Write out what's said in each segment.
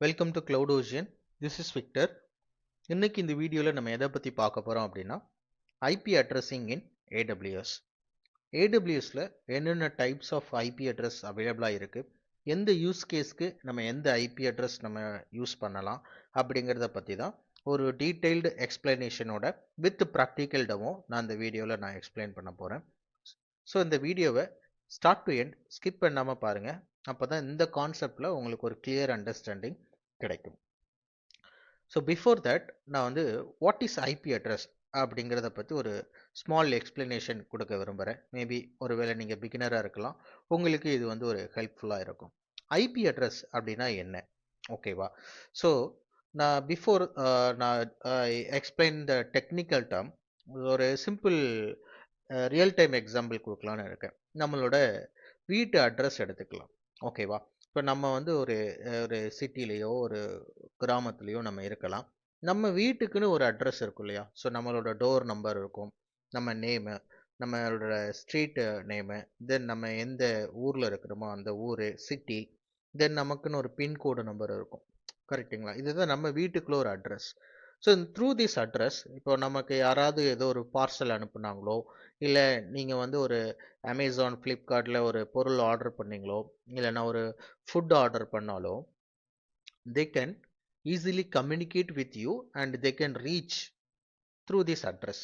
Welcome to Cloud Ocean. This is Victor. இன்னைக்கு இந்த வீடியோவில் நம்ம எதை பற்றி பார்க்க போகிறோம் அப்படின்னா ஐபி அட்ரஸிங் இன் AWS. AWSல என்னென்ன டைப்ஸ் ஆஃப் ஐபி அட்ரஸ் அவைலபிளாக இருக்குது, எந்த யூஸ் கேஸ்க்கு நம்ம எந்த ஐபி அட்ரஸ் நம்ம யூஸ் பண்ணலாம் அப்படிங்கிறத பற்றி தான் ஒரு டீட்டெயில்டு எக்ஸ்பிளனேஷனோட வித் ப்ராக்டிக்கல் டெமோ நான் இந்த வீடியோவில் நான் எக்ஸ்பிளைன் பண்ண போகிறேன். ஸோ இந்த வீடியோவை ஸ்டார்ட் டு எண்ட் ஸ்கிப் பண்ணாமல் பாருங்கள். அப்போ தான் இந்த கான்செப்டில் உங்களுக்கு ஒரு கிளியர் அண்டர்ஸ்டாண்டிங் கிடைக்கும். ஸோ பிஃபோர் தட் நான் வந்து வாட் இஸ் ஐபி அட்ரஸ் அப்படிங்கிறத பற்றி ஒரு ஸ்மால் எக்ஸ்பிளனேஷன் கொடுக்க விரும்புகிறேன். மேபி ஒருவேளை நீங்கள் பிகினராக இருக்கலாம், உங்களுக்கு இது வந்து ஒரு ஹெல்ப்ஃபுல்லாக இருக்கும். ஐபி அட்ரஸ் அப்படின்னா என்ன, ஓகேவா? ஸோ நான் பிஃபோர் நான் எக்ஸ்பிளைன் த டெக்னிக்கல் டேர்ம் ஒரு சிம்பிள் ரியல் டைம் எக்ஸாம்பிள் கொடுக்கலான்னு இருக்கேன். நம்மளோட வீட்டு அட்ரஸ் எடுத்துக்கலாம், ஓகேவா? இப்போ நம்ம வந்து ஒரு ஒரு சிட்டிலேயோ ஒரு கிராமத்துலேயோ நம்ம இருக்கலாம். நம்ம வீட்டுக்குன்னு ஒரு அட்ரஸ் இருக்கும் இல்லையா? ஸோ நம்மளோட டோர் நம்பர் இருக்கும், நம்ம நேமு, நம்மளோட ஸ்ட்ரீட்டு நேமு, தென் நம்ம எந்த ஊரில் இருக்கிறோமோ அந்த ஊர், சிட்டி, தென் நமக்குன்னு ஒரு பின்கோடு நம்பர் இருக்கும், கரெக்டுங்களா? இதுதான் நம்ம வீட்டுக்குள்ள ஒரு address. So through this address இப்போ நமக்கு யாராவது ஏதோ ஒரு பார்சல் அனுப்புனாங்களோ, இல்லை நீங்கள் வந்து ஒரு அமேசான் ஃப்ளிப்கார்ட்டில் ஒரு பொருள் ஆர்டர் பண்ணீங்களோ, இல்லைன்னா ஒரு ஃபுட் ஆர்டர் பண்ணாலோ, they can easily communicate with you and they can reach through this address,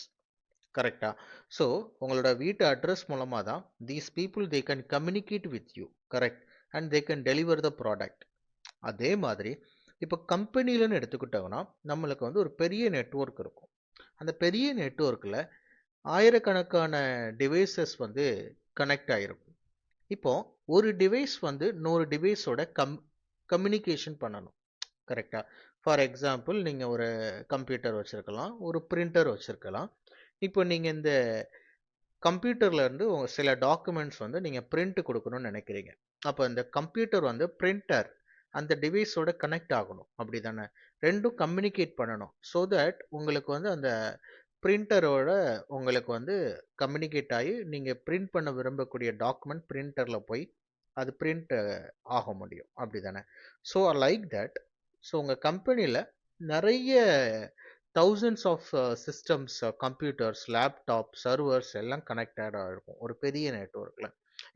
கரெக்டா? ஸோ உங்களோட வீட்டு அட்ரஸ் மூலமாக தான் these people they can communicate with you, correct, and they can deliver the product. அதே மாதிரி இப்போ கம்பெனிலன்னு எடுத்துக்கிட்டோம்னா நம்மளுக்கு வந்து ஒரு பெரிய நெட்வொர்க் இருக்கும். அந்த பெரிய நெட்வொர்க்கில் ஆயிரக்கணக்கான டிவைசஸ் வந்து கனெக்ட் ஆகிருக்கும். இப்போ ஒரு டிவைஸ் வந்து இன்னொரு டிவைஸோட கம்யூனிகேஷன் பண்ணணும், கரெக்டாக? ஃபார் எக்ஸாம்பிள் நீங்கள் ஒரு கம்ப்யூட்டர் வச்சுருக்கலாம், ஒரு பிரிண்டர் வச்சுருக்கலாம். இப்போ நீங்கள் இந்த கம்ப்யூட்டர்லேருந்து சில டாக்குமெண்ட்ஸ் வந்து நீங்கள் பிரிண்ட் கொடுக்கணும்னு நினைக்கிறீங்க. அப்போ இந்த கம்ப்யூட்டர் வந்து பிரிண்டர் அந்த டிவைஸோட கனெக்ட் ஆகணும், அப்படி தானே? ரெண்டும் கம்யூனிகேட் பண்ணணும். ஸோ தட் உங்களுக்கு வந்து அந்த பிரிண்டரோட உங்களுக்கு வந்து கம்யூனிகேட் ஆகி நீங்கள் பிரிண்ட் பண்ண விரும்பக்கூடிய டாக்குமெண்ட் பிரிண்டரில் போய் அது பிரிண்ட் ஆக முடியும், அப்படி தானே? So like that. ஸோ உங்கள் கம்பெனியில் நிறைய thousands of systems, computers, laptop, servers எல்லாம் கனெக்டடாக இருக்கும் ஒரு பெரிய நெட்வொர்க்கில்.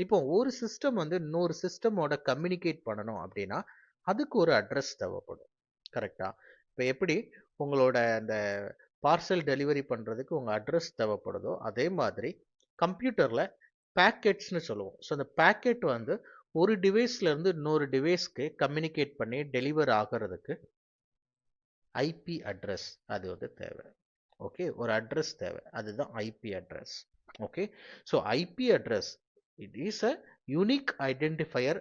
இப்போ ஒரு சிஸ்டம் வந்து இன்னொரு சிஸ்டமோட கம்யூனிகேட் பண்ணணும் அப்படின்னா அதுக்கு ஒரு அட்ரஸ் தேவைப்படும், கரெக்டா? இப்போ எப்படி உங்களோட அந்த பார்சல் டெலிவரி பண்ணுறதுக்கு உங்கள் அட்ரஸ் தேவைப்படுதோ, அதே மாதிரி கம்ப்யூட்டரில் பேக்கெட்ஸ்னு சொல்லுவோம். ஸோ அந்த பேக்கெட் வந்து ஒரு டிவைஸ்லேருந்து இன்னொரு டிவைஸ்க்கு கம்யூனிகேட் பண்ணி டெலிவர் ஆகிறதுக்கு ஐபி அட்ரஸ் அது வந்து தேவை. ஓகே, ஒரு அட்ரஸ் தேவை, அதுதான் IP address. Okay, so IP address it is a unique identifier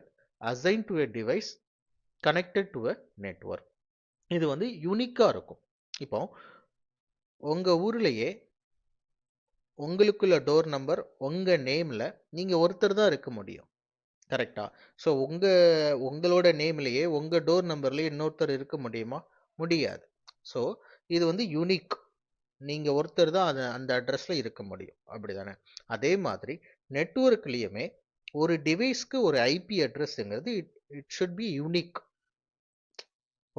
assign to a device connected to a network. இது வந்து யூனிக்காக இருக்கும். இப்போ உங்கள் ஊர்லேயே உங்களுக்குள்ள டோர் நம்பர் உங்கள் நேமில் நீங்கள் ஒருத்தர் தான் இருக்க முடியும், கரெக்டா? ஸோ உங்களோட நேம்லேயே உங்கள் டோர் நம்பர்லேயே இன்னொருத்தர் இருக்க முடியுமா? முடியாது. ஸோ இது வந்து யூனிக், நீங்கள் ஒருத்தர் தான் அந்த அட்ரஸில் இருக்க முடியும், அப்படி தானே? அதே மாதிரி நெட்வொர்க்லேயுமே ஒரு டிவைஸ்க்கு ஒரு ஐபி அட்ரஸ்ங்கிறது it should be unique.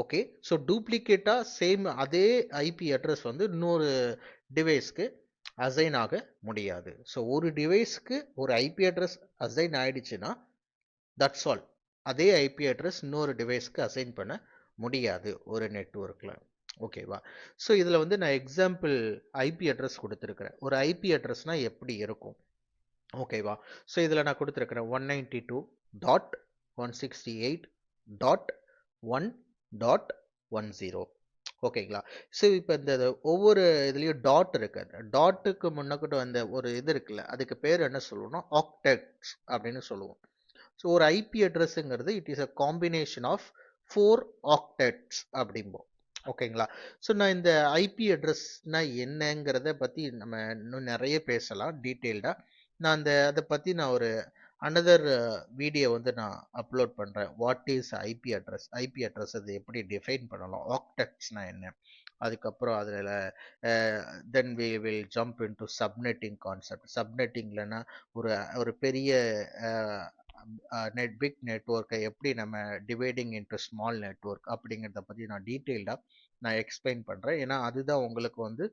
Okay, so டூப்ளிகேட்டாக சேம் அதே ஐபி அட்ரஸ் வந்து இன்னொரு டிவைஸ்க்கு அசைன் ஆக முடியாது. ஸோ ஒரு டிவைஸ்க்கு ஒரு ஐபி அட்ரஸ் அசைன் ஆயிடுச்சுன்னா தட்ஸ் ஆல். அதே ஐபி அட்ரஸ் இன்னொரு டிவைஸ்க்கு அசைன் பண்ண முடியாது ஒரு நெட்வொர்க்கில், ஓகேவா? ஸோ இதில் வந்து நான் எக்ஸாம்பிள் ஐபி அட்ரஸ் கொடுத்துருக்குறேன். ஒரு ஐபி அட்ரஸ்னால் எப்படி இருக்கும், ஓகேவா? ஸோ இதில் நான் கொடுத்துருக்குறேன் 192.168.1.10, ஓகேங்களா? ஸோ இப்போ இந்த ஒவ்வொரு இதுலேயும் டாட் இருக்குது. டாட்டுக்கு முன்னக்கிட்ட வந்த ஒரு இது இருக்குல்ல, அதுக்கு பேர் என்ன சொல்லுவோம்னா ஆக்டெட்ஸ் அப்படின்னு சொல்லுவோம். ஸோ ஒரு ஐபி அட்ரஸுங்கிறது it is a combination of 4 octets அப்படிம்போம், ஓகேங்களா? ஸோ நான் இந்த ஐபி அட்ரஸ்னா என்னங்கிறத பற்றி நம்ம இன்னும் நிறைய பேசலாம் டீட்டெயில்டாக. நான் அதை பற்றி நான் ஒரு அனதர் வீடியோ வந்து நான் அப்லோட் பண்ணுறேன். What is IP address, IP address அது எப்படி டிஃபைன் பண்ணலாம், ஆக்டெட்ஸ்னா என்ன, அதுக்கப்புறம் அதில் then we will jump into subnetting concept. சப்நெட்டிங்லனா ஒரு பெரிய பிக் நெட்வொர்க்கை எப்படி நம்ம டிவைடிங் இன்டு ஸ்மால் நெட்வொர்க் அப்படிங்கிறத பற்றி நான் டீட்டெயில்டாக நான் எக்ஸ்பிளைன் பண்ணுறேன். ஏன்னா அதுதான் உங்களுக்கு வந்து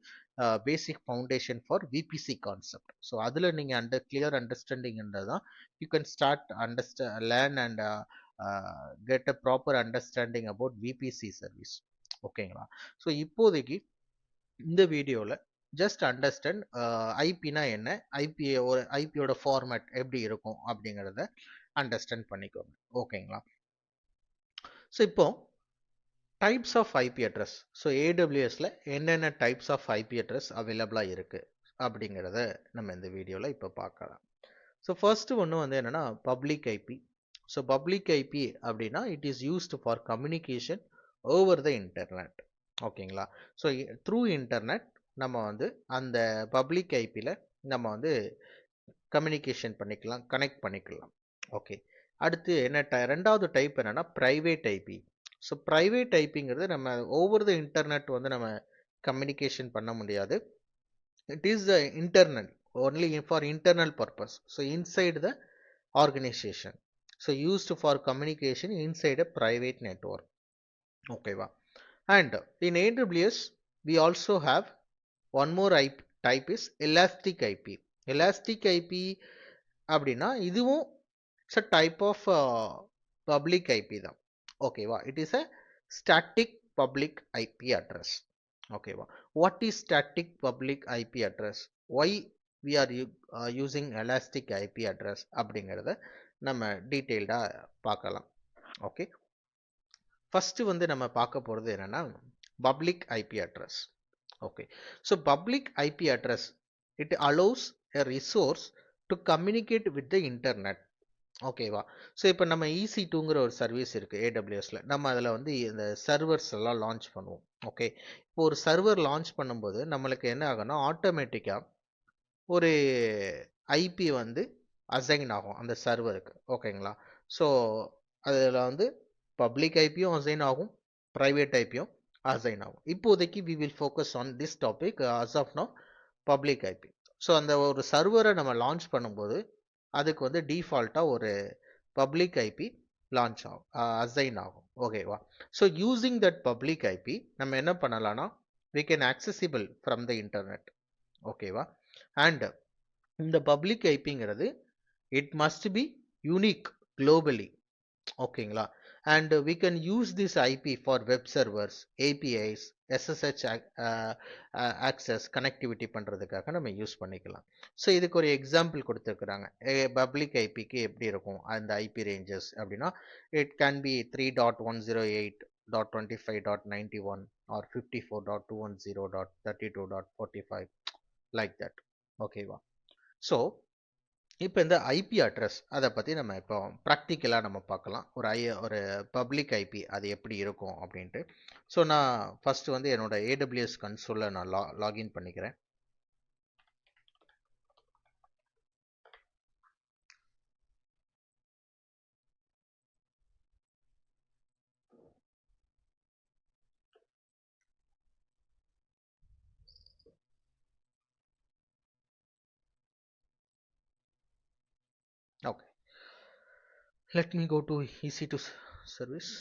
பேசிக் foundation for VBC concept. So அதில் நீங்கள் கிளியர் அண்டர்ஸ்டாண்டிங் இருந்தால் தான் you can start learn and get a proper understanding about VBC service. ஓகேங்களா? ஸோ இப்போதைக்கு இந்த வீடியோவில் ஜஸ்ட் அண்டர்ஸ்டாண்ட் ஐபினா என்ன, ஐபியோட ஃபார்மேட் எப்படி இருக்கும் அப்படிங்கிறத அண்டர்ஸ்டாண்ட் பண்ணிக்கோங்க. ஓகேங்களா? ஸோ இப்போ types of IP address. So ஏடபிள்யூஎஸ்ல என்னென்ன டைப்ஸ் ஆஃப் ஐபி அட்ரஸ் அவைலபிளாக இருக்குது அப்படிங்கிறத நம்ம இந்த வீடியோவில் இப்போ பார்க்கலாம். ஸோ ஃபர்ஸ்ட் ஒன்று வந்து என்னென்னா public IP. So public IP அப்படின்னா it is used for communication over the internet. ஓகேங்களா? ஸோ த்ரூ இன்டர்நெட் நம்ம வந்து அந்த பப்ளிக் ஐபியில் நம்ம வந்து கம்யூனிகேஷன் பண்ணிக்கலாம், கனெக்ட் பண்ணிக்கலாம். ஓகே, அடுத்து என்ன ரெண்டாவது டைப் என்னன்னா ப்ரைவேட் ஐபி. ஸோ ப்ரைவேட் ஐபிங்கிறது நம்ம ஓவர் த இன்டர்நெட் வந்து நம்ம கம்யூனிகேஷன் பண்ண முடியாது. It is the internal, only for internal purpose. So inside the organization. So used for communication inside a private network. Okay, va. And in AWS we also have one more type is elastic IP. Elastic IP அப்படின்னா இதுவும் it's a type of public IP தான். ஓகேவா? it is a static public IP address. ஓகேவா? what is static public IP address? why we are using elastic IP address அப்படிங்கிறத நம்ம டீட்டெயில்டாக பார்க்கலாம். Okay, first வந்து நம்ம பார்க்க போகிறது என்னன்னா public IP address. Okay, so public IP address it allows a resource to communicate with the internet. ஓகேவா? ஸோ இப்போ நம்ம EC2ங்கிற ஒரு சர்வீஸ் இருக்குது ஏடபிள்யூஎஸ்ல. நம்ம அதில் வந்து இந்த சர்வர்ஸ் எல்லாம் லான்ச் பண்ணுவோம். ஓகே, இப்போ ஒரு சர்வர் லான்ச் பண்ணும்போது நம்மளுக்கு என்ன ஆகும்னா ஆட்டோமேட்டிக்காக ஒரு ஐபி வந்து அசைன் ஆகும் அந்த சர்வருக்கு. ஓகேங்களா? ஸோ அதில் வந்து பப்ளிக் ஐபியும் அசைன் ஆகும், ப்ரைவேட் ஐபியும் அசைன் ஆகும். இப்போதைக்கு we will focus on this topic as of now public IP. So அந்த ஒரு சர்வரை நம்ம லான்ச் பண்ணும்போது அதுக்கு வந்து டிஃபால்ட்டாக ஒரு பப்ளிக் ஐபி லான்ச் ஆகும், அசைன் ஆகும். ஓகேவா? So using that public IP நம்ம என்ன பண்ணலாம்னா we can accessible from the internet. ஓகேவா? அண்ட் இந்த பப்ளிக் ஐபிங்கிறது it must be unique globally. ஓகேங்களா? and we can use this IP for web servers, APIs, SSH access connectivity பண்ணுறதுக்காக நம்ம use பண்ணிக்கலாம். ஸோ இதுக்கு ஒரு எக்ஸாம்பிள் கொடுத்துருக்குறாங்க. பப்ளிக் ஐபிக்கு எப்படி இருக்கும் அந்த ஐபி ரேஞ்சஸ் அப்படின்னா it can B 3.108.25.91 or 54.210.32.45 like that. ஓகேவா? ஸோ இப்போ இந்த ஐபி அட்ரஸ் அதை பற்றி நம்ம இப்போ ப்ராக்டிக்கலாக நம்ம பார்க்கலாம். ஒரு பப்ளிக் ஐபி அது எப்படி இருக்கும் அப்படின்ட்டு. ஸோ நான் ஃபஸ்ட்டு வந்து என்னோட AWS கன்சோலில் நான் லாகின் பண்ணிக்கிறேன். Okay, let me go to EC2 service.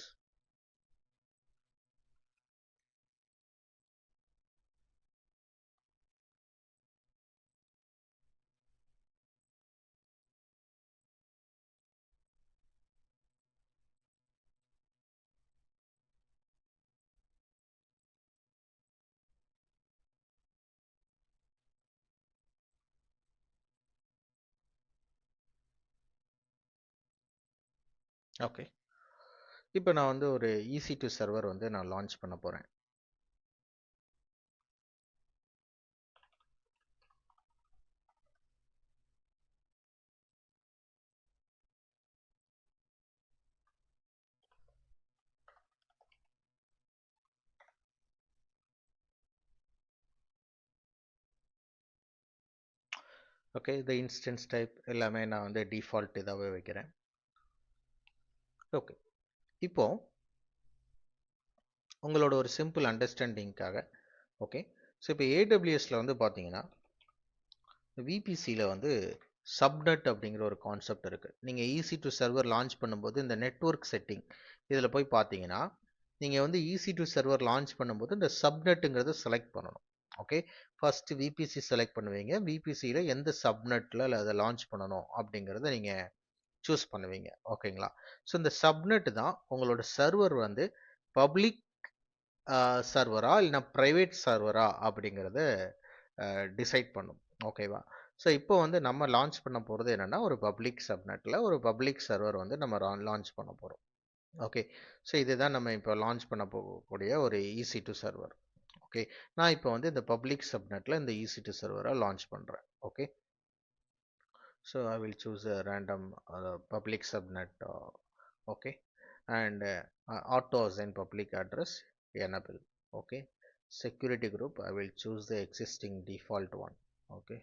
Okay, இப்போ நான் வந்து ஒரு EC2 சர்வர் வந்து நான் லான்ச் பண்ண போகிறேன். ஓகே, இந்த இன்ஸ்டன்ஸ் டைப் எல்லாமே நான் வந்து டிஃபால்ட் இதாகவே வைக்கிறேன். ஓகே, இப்போ உங்களோட ஒரு சிம்பிள் அண்டர்ஸ்டாண்டிங்காக. ஓகே, ஸோ இப்போ ஏடபிள்யூஎஸ்ல வந்து பார்த்தீங்கன்னா விபிசியில் வந்து சப்நெட் அப்படிங்கிற ஒரு கான்செப்ட் இருக்குது. நீங்கள் EC2 சர்வர் லான்ச் பண்ணும்போது இந்த நெட்வொர்க் செட்டிங் இதில் போய் பார்த்தீங்கன்னா நீங்கள் வந்து EC2 சர்வர் லான்ச் பண்ணும்போது இந்த சப்நெட்டுங்கிறத செலக்ட் பண்ணணும். ஓகே, ஃபர்ஸ்ட் விபிசி செலக்ட் பண்ணுவீங்க. விபிசியில் எந்த சப்நெட்டில் அதை லான்ச் பண்ணணும் அப்படிங்கிறத நீங்கள் சூஸ் பண்ணுவீங்க. ஓகேங்களா? ஸோ இந்த சப்நெட் தான் உங்களோட சர்வர் வந்து பப்ளிக் சர்வரா இல்லைனா ப்ரைவேட் சர்வரா அப்படிங்கிறத டிசைட் பண்ணும். ஓகேவா? ஸோ இப்போ வந்து நம்ம லான்ச் பண்ண போகிறது என்னென்னா ஒரு பப்ளிக் சப்நெட்டில் ஒரு பப்ளிக் சர்வர் வந்து நம்ம லான்ச் பண்ண போகிறோம். ஓகே, ஸோ இதுதான் நம்ம இப்போ லான்ச் பண்ண போகக்கூடிய ஒரு EC2 சர்வர். ஓகே, நான் இப்போ வந்து இந்த பப்ளிக் சப்நெட்டில் இந்த EC2 சர்வரை லான்ச் பண்ணுறேன். Okay, so I will choose a random public subnet. Okay, and auto assign public address enable. Okay, security group I will choose the existing default one. Okay,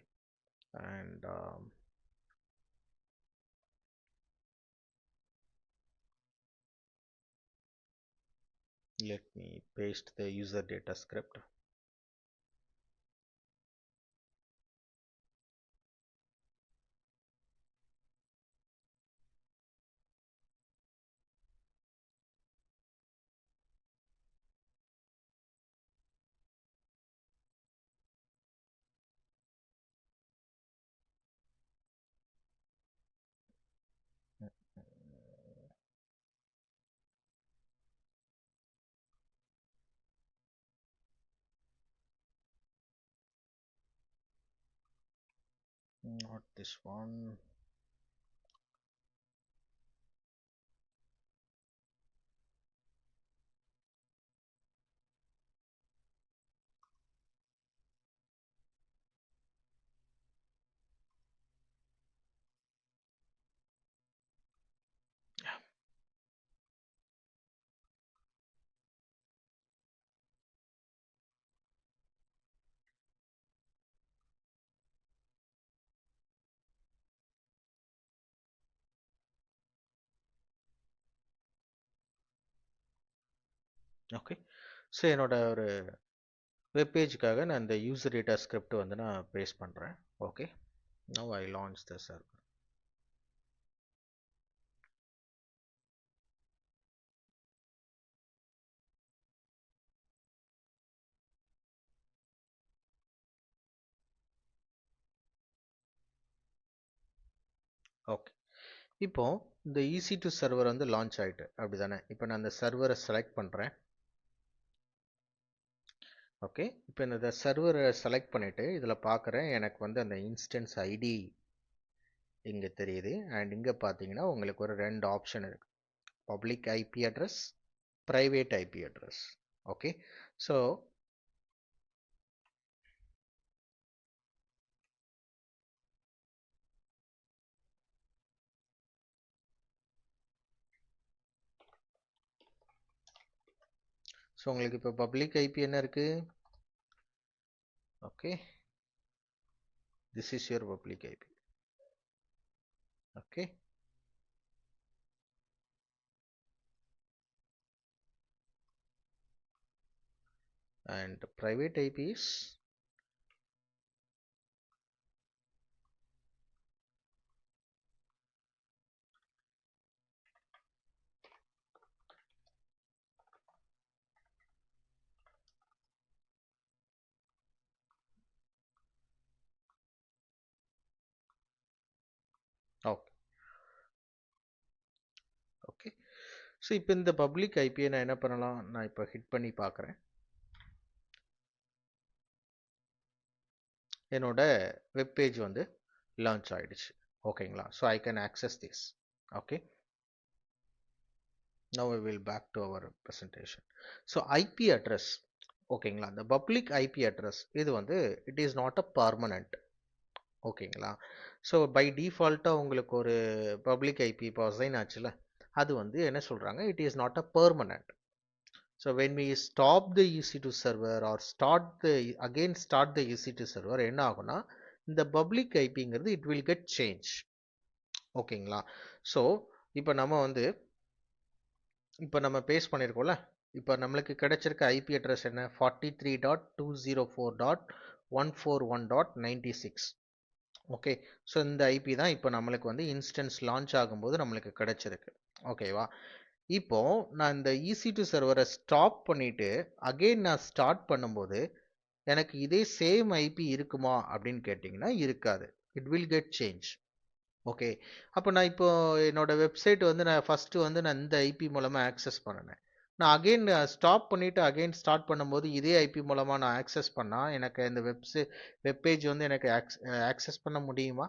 and let me paste the user data script. Not this one. Okay, so என்னோட ஒரு web பேஜுக்காக நான் இந்த user data script வந்து நான் paste பண்ணுறேன். Okay, now I launch the server. Okay, இப்போ இந்த EC2 server வந்து லான்ச் ஆயிட்டு அப்படிதானே? இப்போ நான் அந்த சர்வரை செலக்ட் பண்ணுறேன். ஓகே, இப்போ இந்த சர்வரை செலக்ட் பண்ணிவிட்டு இதில் பார்க்குறேன் எனக்கு வந்து அந்த இன்ஸ்டன்ஸ் ஐடி இங்கே தெரியுது. அண்ட் இங்கே பார்த்தீங்கன்னா உங்களுக்கு ஒரு 2 ஆப்ஷன் இருக்குது, public IP address, private IP address. Okay, so உங்களுக்கு இப்போ பப்ளிக் ஐபி என்ன இருக்குது? Okay, this is your public IP. Okay, and private IP is okay. Okay, so இப்போ இந்த பப்ளிக் ஐபியை நான் என்ன பண்ணலாம்? நான் இப்போ ஹிட் பண்ணி பார்க்குறேன். என்னோட வெப் பேஜ் வந்து லான்ச் ஆயிடுச்சு. ஓகேங்களா? So I can access this. Okay, now we will back to our presentation. So IP address, ஓகேங்களா, இந்த பப்ளிக் ஐபி அட்ரஸ் இது வந்து it is not a permanent. ஓகேங்களா? ஸோ பை டிஃபால்ட்டாக உங்களுக்கு ஒரு பப்ளிக் ஐபி இப்போ அசைன் ஆச்சுல, அது வந்து என்ன சொல்கிறாங்க, it is not a permanent. So when we stop the EC2 server or start the EC2 server என்ன ஆகும்னா இந்த பப்ளிக் ஐபிங்கிறது இட் வில் கெட் சேஞ்ச். ஓகேங்களா? ஸோ இப்போ நம்ம பேஸ்ட் பண்ணியிருக்கோம்ல, இப்போ நம்மளுக்கு கிடைச்சிருக்க ஐபி அட்ரஸ் என்ன? 43.204.141.96. ஓகே, ஸோ இந்த ஐபி தான் இப்போ நம்மளுக்கு வந்து இன்ஸ்டன்ஸ் லான்ச் ஆகும்போது நம்மளுக்கு கிடைச்சிருக்கு. ஓகேவா? இப்போ நான் இந்த EC2 சர்வரை ஸ்டாப் பண்ணிட்டு அகைன் நான் ஸ்டார்ட் பண்ணும்போது எனக்கு இதே சேம் ஐபி இருக்குமா அப்படின்னு கேட்டிங்கன்னா இருக்காது. It will get change. Okay, அப்போ நான் இப்போ என்னோட வெப்சைட் வந்து நான் ஃபஸ்ட்டு வந்து நான் இந்த ஐபி மூலமாக ஆக்சஸ் பண்ணினேன். நான் அகைன் ஸ்டாப் பண்ணிவிட்டு அகைன் ஸ்டார்ட் பண்ணும்போது இதே ஐபி மூலமாக நான் ஆக்சஸ் பண்ணால் எனக்கு இந்த வெப்பேஜ் வந்து எனக்கு ஆக்சஸ் பண்ண முடியுமா?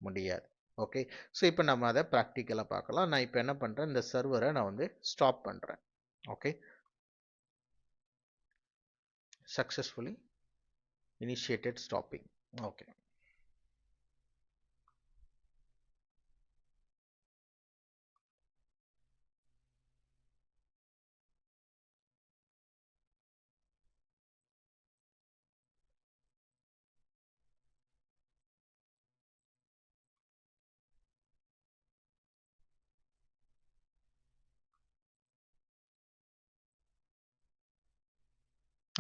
முடியாது. ஓகே, ஸோ இப்போ நம்ம அதை ப்ராக்டிக்கலாக பார்க்கலாம். நான் இப்போ என்ன பண்ணுறேன், இந்த சர்வரை நான் வந்து ஸ்டாப் பண்ணுறேன். Okay, successfully initiated stopping. Okay,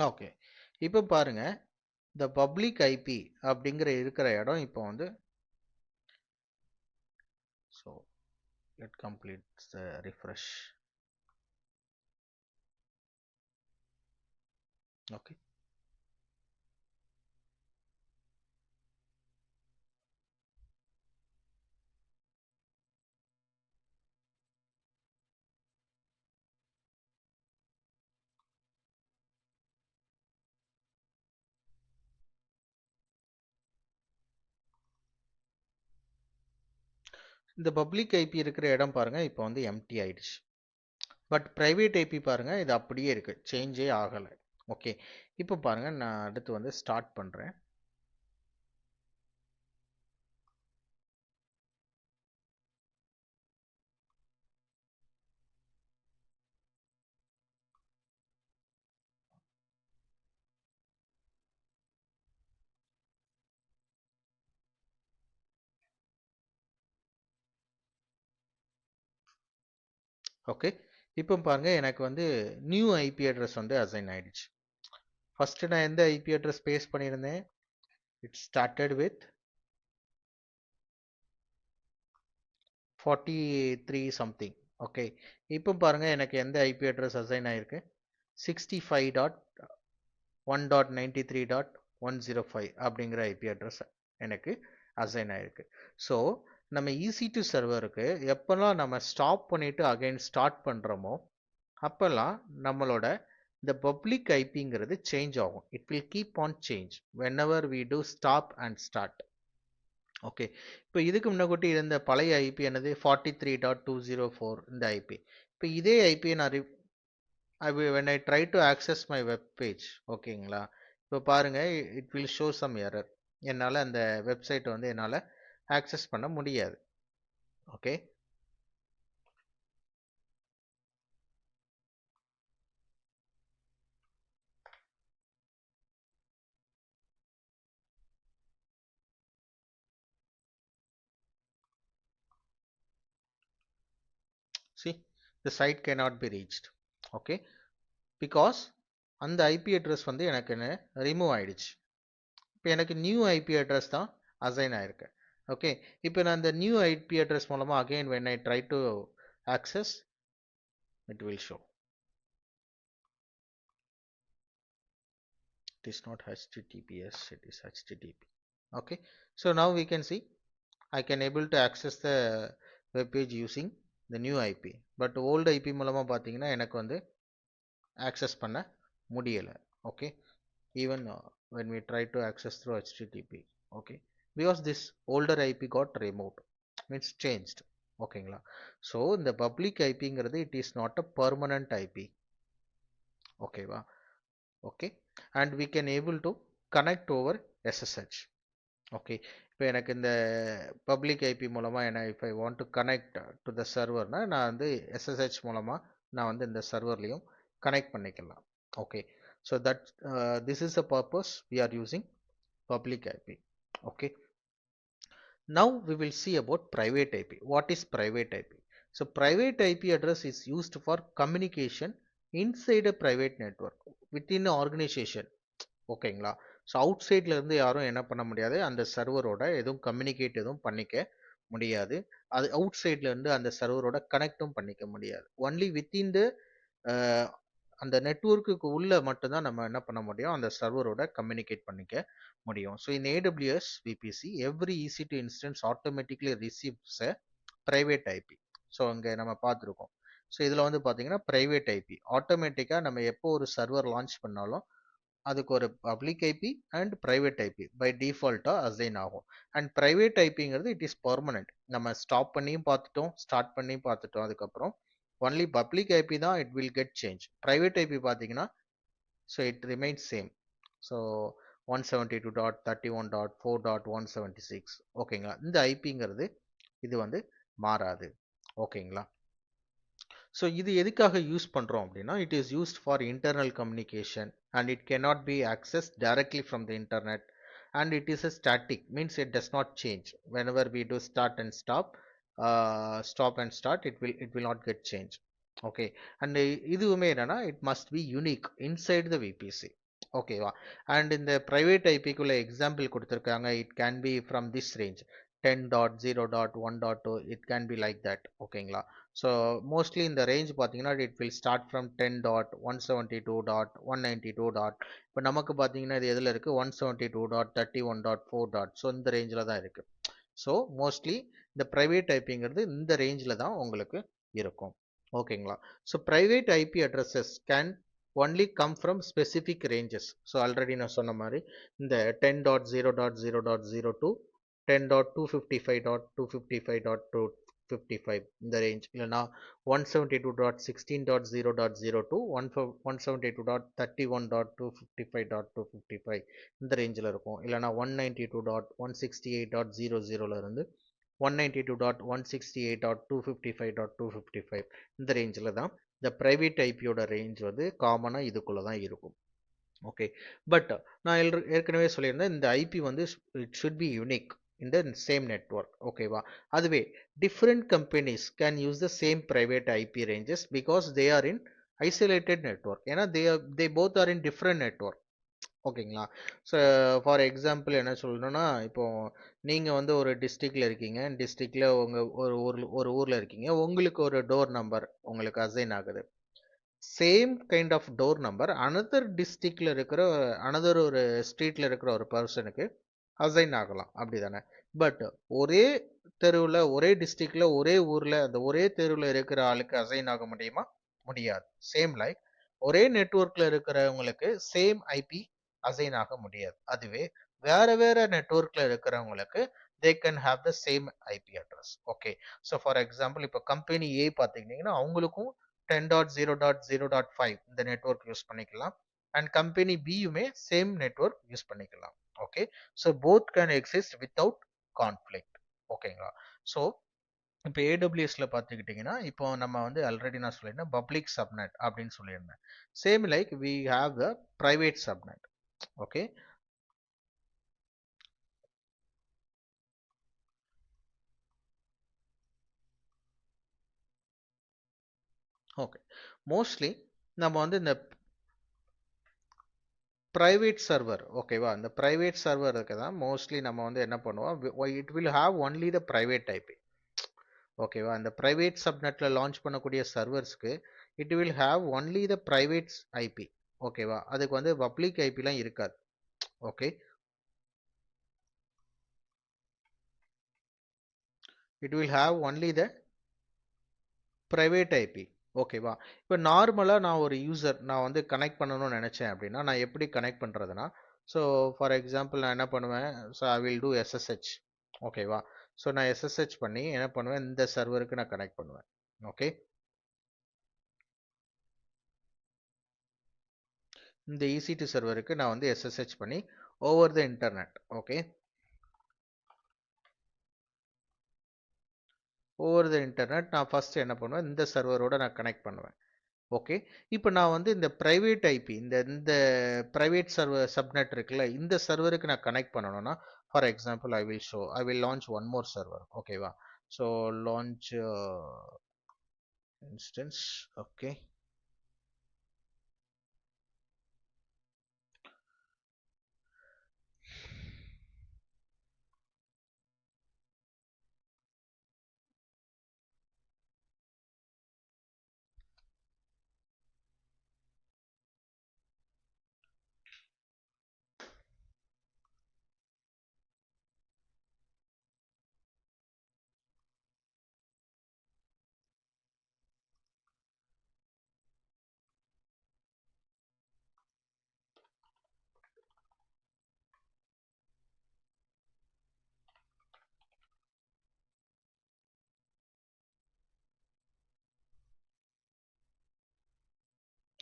okay, இப்போ பாருங்க, இந்த பப்ளிக் ஐபி அப்படிங்கிற இருக்கிற இடம் இப்போ வந்து, so let complete the refresh. Okay, இந்த பப்ளிக் ஐபி இருக்கிற இடம் பாருங்க இப்போ வந்து எம்டி ஆயிடுச்சு. பட் பிரைவேட் ஐபி பாருங்க இது அப்படியே இருக்கு, சேஞ்சே ஆகலை. ஓகே, இப்போ பாருங்க நான் அடுத்து வந்து ஸ்டார்ட் பண்றேன். ஓகே, இப்போ பாருங்க எனக்கு வந்து நியூ ஐபி அட்ரஸ் வந்து அசைன் ஆயிடுச்சு. ஃபர்ஸ்ட் நான் எந்த ஐபி அட்ரஸ் பேஸ் பண்ணியிருந்தேன், it started with 43 something. Okay, இப்போ பாருங்க எனக்கு எந்த ஐபி அட்ரஸ் அசைன் ஆயிருக்கு, 65.1.93.105 அப்படிங்கிற ஐபி அட்ரஸ் எனக்கு அசைன் ஆயிருக்கு. ஸோ நம்ம EC2 சர்வருக்கு எப்போல்லாம் நம்ம ஸ்டாப் பண்ணிட்டு அகைன் ஸ்டார்ட் பண்ணுறோமோ அப்போல்லாம் நம்மளோட இந்த பப்ளிக் ஐபிங்கிறது சேஞ்ச் ஆகும். It will keep on change whenever we do stop and start. Okay, இப்போ இதுக்கு முன்னாடி இருந்த பழைய ஐபி என்னது 43.204 இந்த ஐபி. இப்போ இதே ஐபியை நான் when I try to access my web page, ஓகேங்களா, இப்போ பாருங்க it will show some error. என்னால் அந்த வெப்சைட் வந்து என்னால் ஆக்சஸ் பண்ண முடியாது. Okay, see the site cannot be reached. Okay, because அந்த ஐபி அட்ரஸ் வந்து எனக்கு என்ன ரிமூவ் ஆயிடுச்சு. இப்போ எனக்கு நியூ ஐபி அட்ரஸ் தான் அசைன் ஆயிருக்கு. ஓகே, இப்போ நான் அந்த நியூ ஐபி அட்ரஸ் மூலமாக again when I try to access, it will show it is not HTTPS, it is HTTP. Okay, so now we can see I can able to access the web page using the new IP, but old IP மூலமாக பார்த்தீங்கன்னா எனக்கு வந்து access பண்ண முடியலை. Okay, even when we try to access through HTTP. Okay, because this older IP got removed, means changed. ஓகேங்களா, so இந்த public ஐபிங்கிறது it is not a permanent IP. ஓகேவா? Okay, and we can able to connect over SSH. Okay, இப்போ எனக்கு இந்த public IP மூலமாக என்ன if I want to connect to the serverனா நான் வந்து SSH மூலமாக நான் வந்து இந்த சர்வர்லையும் கனெக்ட் பண்ணிக்கலாம். Okay, so that this is the purpose we are using public IP. Okay, now we will see about private IP. What is private IP? So private IP address is used for communication inside a private network within an organization. ஓகேங்களா? So out சைட்ல இருந்து யாரும் என்ன பண்ண முடியாது, அந்த சர்வரோட எதுவும் communicate எதுவும் பண்ணிக்க முடியாது. அது அவுட் சைட்ல இருந்து அந்த சர்வரோட கனெக்டும் பண்ணிக்க முடியாது. ஒன்லி வித்தின் த அந்த நெட்வொர்க்குக்கு உள்ள மட்டும் தான் நம்ம என்ன பண்ண முடியும், அந்த சர்வரோட கம்யூனிகேட் பண்ணிக்க முடியும். So in AWS VPC every EC2 instance automatically receives a private IP. So அங்கே நம்ம பார்த்துருக்கோம். ஸோ இதில் வந்து பார்த்தீங்கன்னா ப்ரைவேட் ஐபி ஆட்டோமேட்டிக்காக நம்ம எப்போ ஒரு சர்வர் லான்ச் பண்ணாலும் அதுக்கு ஒரு public IP and private IP by டிஃபால்ட்டாக அசைன் ஆகும். அண்ட் ப்ரைவேட் ஐபிங்கிறது இட் இஸ் பர்மனெண்ட். நம்ம ஸ்டாப் பண்ணியும் பார்த்துட்டோம், ஸ்டார்ட் பண்ணியும் பார்த்துட்டோம். அதுக்கப்புறம் ஒன்லி பப்ளிக் ஐபி தான் it will get change. Private IP பார்த்தீங்கன்னா so it remains same. So 172.31.4.176 ஓகேங்களா. இந்த ஐபிங்கிறது இது வந்து மாறாது. ஓகேங்களா. ஸோ இது எதுக்காக யூஸ் பண்ணுறோம் அப்படின்னா, it is used for internal communication and it cannot be accessed directly from the internet and it is a static, means it does not change whenever we do start and stop, stop and start, it will not get changed. Okay, and இதுவுமே என்னன்னா it must be unique inside the VPC. ஓகேவா. And இந்த private ஐபிக்குள்ள example கொடுத்துருக்காங்க. It can B from this range 10.0.1.2, it can be like that. ஓகேங்களா. So mostly இந்த range பார்த்தீங்கன்னா it will start from 10.172.192. இப்போ நமக்கு பார்த்தீங்கன்னா இது எதில் இருக்குது, 172.31.4. ஸோ இந்த ரேஞ்சில் தான் இருக்குது. ஸோ மோஸ்ட்லி இந்த ப்ரைவேட் ஐபிங்கிறது இந்த ரேஞ்சில் தான் உங்களுக்கு இருக்கும். ஓகேங்களா. So private IP addresses can only come from specific ranges. So already நான் சொன்ன மாதிரி இந்த 10.0.0.0 to 10.255.255.255 இந்த ரேஞ்ச், இல்லைனா 172.16.0.0 to 172.31.255.255 இந்த ரேஞ்சில் இருக்கும். இல்லைனா 192.168.00 இருந்து 192.168.255.255 இந்த ரேஞ்சில் தான் இந்த ப்ரைவேட் ஐபியோட ரேஞ்ச் வந்து காமனாக இதுக்குள்ளே தான் இருக்கும். ஓகே, பட் நான் ஏற்கனவே சொல்லியிருந்தேன் இந்த ஐபி வந்து it should be unique in the same network. ஓகேவா. அதுவே different companies can use the same private IP ranges because they are in isolated network. ஏன்னா they both are in different network. ஓகேங்களா. So for example என்ன சொல்லணும்னா, இப்போ நீங்கள் வந்து ஒரு டிஸ்ட்ரிக்டில் இருக்கீங்க, டிஸ்ட்ரிக்டில் உங்கள் ஒரு ஊரில் இருக்கீங்க, உங்களுக்கு ஒரு டோர் நம்பர் உங்களுக்கு அசைன் ஆகுது. Same kind of door number another டிஸ்ட்ரிக்டில் இருக்கிற அனதர் ஒரு ஸ்ட்ரீட்டில் இருக்கிற ஒரு பர்சனுக்கு அசைன் ஆகலாம், அப்படி தானே. பட் ஒரே தெருவில் ஒரே டிஸ்ட்ரிக்டில் ஒரே ஊரில் அந்த ஒரே தெருவில் இருக்கிற ஆளுக்கு அசைன் ஆக முடியுமா? முடியாது. சேம் லைக் ஒரே நெட்வொர்க்கில் இருக்கிறவங்களுக்கு சேம் ஐபி அசைன் ஆக முடியாது. அதுவே வேற வேற நெட்வொர்க்ல இருக்கிறவங்களுக்கு they can have the same IP address. Okay, so for example இப்போ கம்பெனி ஏ பார்த்துக்கிட்டிங்கன்னா அவங்களுக்கும் 10.0.0.5 இந்த நெட்வொர்க் யூஸ் பண்ணிக்கலாம். அண்ட் கம்பெனி பியுமே சேம் நெட்வொர்க் யூஸ் பண்ணிக்கலாம். Okay, so both can exist without conflict. ஓகேங்களா. ஸோ இப்போ ஏடபிள்யூஎஸ்ல பார்த்துக்கிட்டிங்கன்னா இப்போ நம்ம வந்து ஆல்ரெடி நான் சொல்லியிருந்தேன் பப்ளிக் சப்நெட் அப்படின்னு சொல்லியிருந்தேன். Same like we have the private subnet. Okay, okay, mostly நம்ம வந்து இந்த ப்ரைவேட் சர்வர், ஓகேவா, இந்த ப்ரைவேட் சர்வருக்கு தான் மோஸ்ட்லி நம்ம வந்து என்ன பண்ணுவோம், it will have only the private IP. ஓகேவா, இந்த ப்ரைவேட் சப்நெட்டில் லான்ச் பண்ணக்கூடிய சர்வர்ஸ்க்கு it will have only the private IP. ஓகேவா, அதுக்கு வந்து பப்ளிக் ஐபிலாம் இருக்காது. Okay, it will have only the private IP. ஓகேவா. இப்போ நார்மலாக நான் ஒரு யூசர் நான் வந்து கனெக்ட் பண்ணணும்னு நினச்சேன் அப்படின்னா நான் எப்படி கனெக்ட் பண்ணுறதுனா, ஸோ ஃபார் எக்ஸாம்பிள் நான் என்ன பண்ணுவேன், so I will do SSH. ஓகேவா. ஸோ நான் எஸ்எஸ்ஹெச் பண்ணி என்ன பண்ணுவேன், இந்த சர்வருக்கு நான் கனெக்ட் பண்ணுவேன். ஓகே, இந்த EC2 சர்வருக்கு நான் வந்து எஸ்எஸ்ஹெச் பண்ணி over the internet. Okay, over the internet நான் ஃபர்ஸ்ட் என்ன பண்ணுவேன், இந்த சர்வரோட நான் கனெக்ட் பண்ணுவேன். ஓகே, இப்போ நான் வந்து இந்த ப்ரைவேட் ஐபி இந்த இந்த ப்ரைவேட் சர்வர் சப்நெட் இருக்குல்ல, இந்த சர்வருக்கு நான் கனெக்ட் பண்ணணும்னா for example I will launch one more server. ஓகேவா. So launch instance. Okay,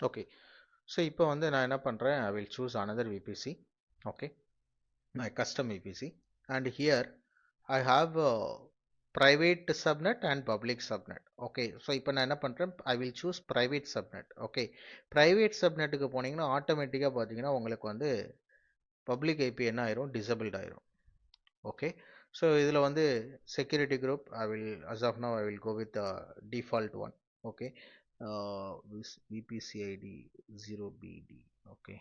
okay. So இப்போ வந்து நான் என்ன பண்ணுறேன், I will choose another VPC. ஓகே, my custom VPC, and here I have a private subnet and public subnet. Okay, so இப்போ நான் என்ன பண்ணுறேன், I will choose private subnet. Okay, private subnetக்கு போனீங்கன்னா ஆட்டோமேட்டிக்காக பார்த்தீங்கன்னா உங்களுக்கு வந்து பப்ளிக் ஐபி என்ன ஆயிரும், டிசபிள்ட் ஆயிரும். ஓகே, ஸோ இதில் வந்து security group I will as of now I will go with the default one. Okay, VPCID 0BD. Okay,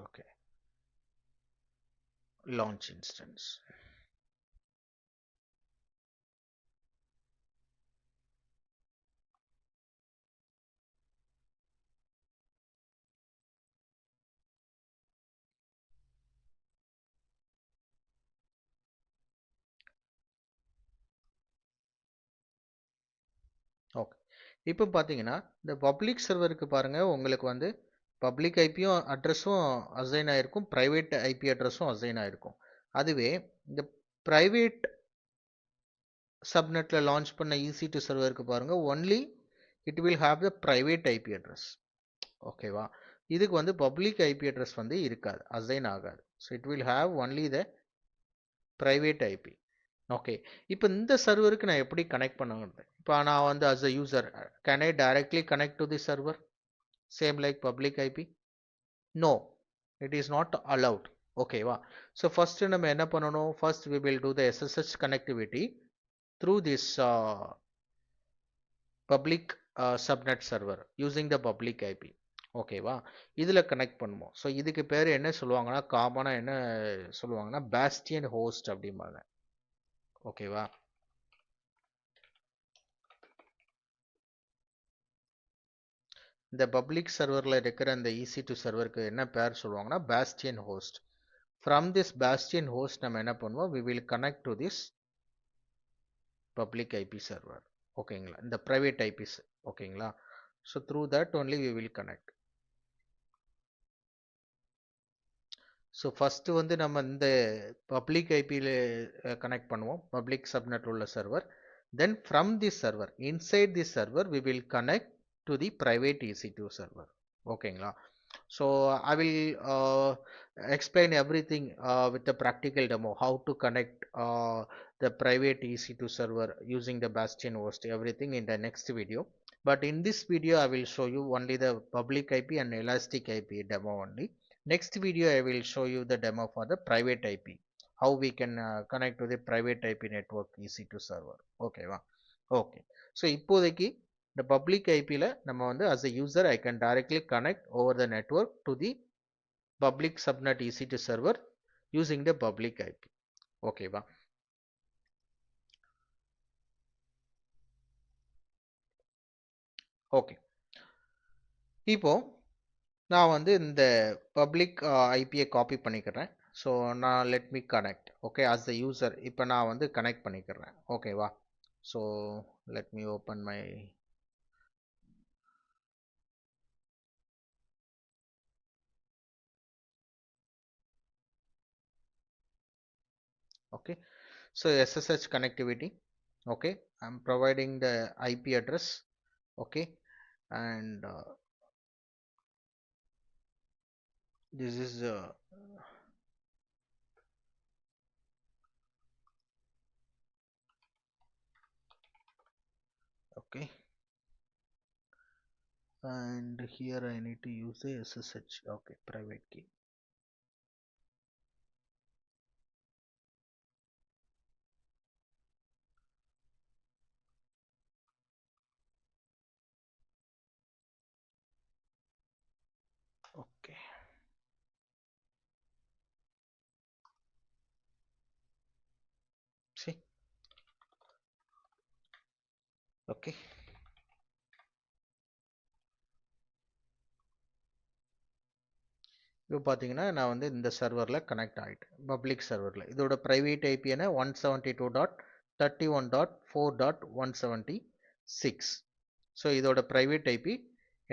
okay, launch instance. Okay, இப்போ பார்த்தீங்கன்னா இந்த பப்ளிக் சர்வருக்கு பாருங்க, உங்களுக்கு வந்து பப்ளிக் ஐபியும் அட்ரஸும் அசைன் ஆயிருக்கும், ப்ரைவேட் ஐபி அட்ரஸும் அசைன் ஆயிருக்கும். அதுவே இந்த ப்ரைவேட் சப்நெட்ல லான்ச் பண்ண EC2 சர்வருக்கு பாருங்க, only it will have the private IP address. ஓகேவா, இதுக்கு வந்து பப்ளிக் ஐபி அட்ரஸ் வந்து இருக்காது, அசைன் ஆகாது. So it will have only the private IP. Okay, இப்போ இந்த சர்வருக்கு நான் எப்படி கனெக்ட் பண்ணுறது? இப்போ நான் வந்து as a user, can I directly connect to the server same like public IP? No, it is not allowed. ஓகேவா, ஸோ ஃபர்ஸ்ட் நம்ம என்ன பண்ணணும், first we will do the SSH connectivity through this public subnet server using the public IP. ஓகேவா, இதில் connect பண்ணுவோம். So இதுக்கு பேர் என்ன சொல்லுவாங்கன்னா, காமனாக என்ன சொல்லுவாங்கன்னா பாஸ்டியன் ஹோஸ்ட் அப்படிம்பாங்க. ஓகேவா, இந்த பப்ளிக் சர்வரில் இருக்கிற இந்த EC2 சர்வருக்கு என்ன பேர் சொல்லுவாங்கன்னா bastion host. From this bastion host நம்ம என்ன பண்ணுவோம், we will connect to this public IP server. ஓகேங்களா, இந்த private IPs. ஓகேங்களா, so through that only we will connect. So first வந்து நம்ம இந்த பப்ளிக் ஐபியில் கனெக்ட் பண்ணுவோம், பப்ளிக் சப்நெட் உள்ள server. Then from this server, inside this server we will connect to the private EC2 server. ஓகேங்களா, so I will explain everything with the practical demo, how to connect the private EC2 server using the Bastion host, everything in the next video. But in this video I will show you only the public IP and elastic IP demo only. Next video I will show you the demo for the private IP, how we can connect to the private IP network EC2 server. Okay va, okay. So இப்போதைக்கு the public IP ல நம்ம வந்து as a user I can directly connect over the network to the public subnet EC2 server using the public IP. Okay va, okay. இப்போ நான் வந்து இந்த public ஐபியை copy பண்ணிக்கிறேன். So நான் let me connect. Okay, as the user இப்போ நான் வந்து connect பண்ணிக்கிறேன். ஓகேவா, so let me open my okay, so SSH connectivity. Okay, I'm providing the IP address. Okay, and this is okay, and here I need to use the SSH. Okay, private key. Okay, see, okay. இப்போ பார்த்தீங்கன்னா நான் வந்து இந்த சர்வரில் connect ஆகிட்டேன், public சர்வரில். இதோட private ஐபிஎன 172.31.4.176. So இதோட ப்ரைவேட் ஐபி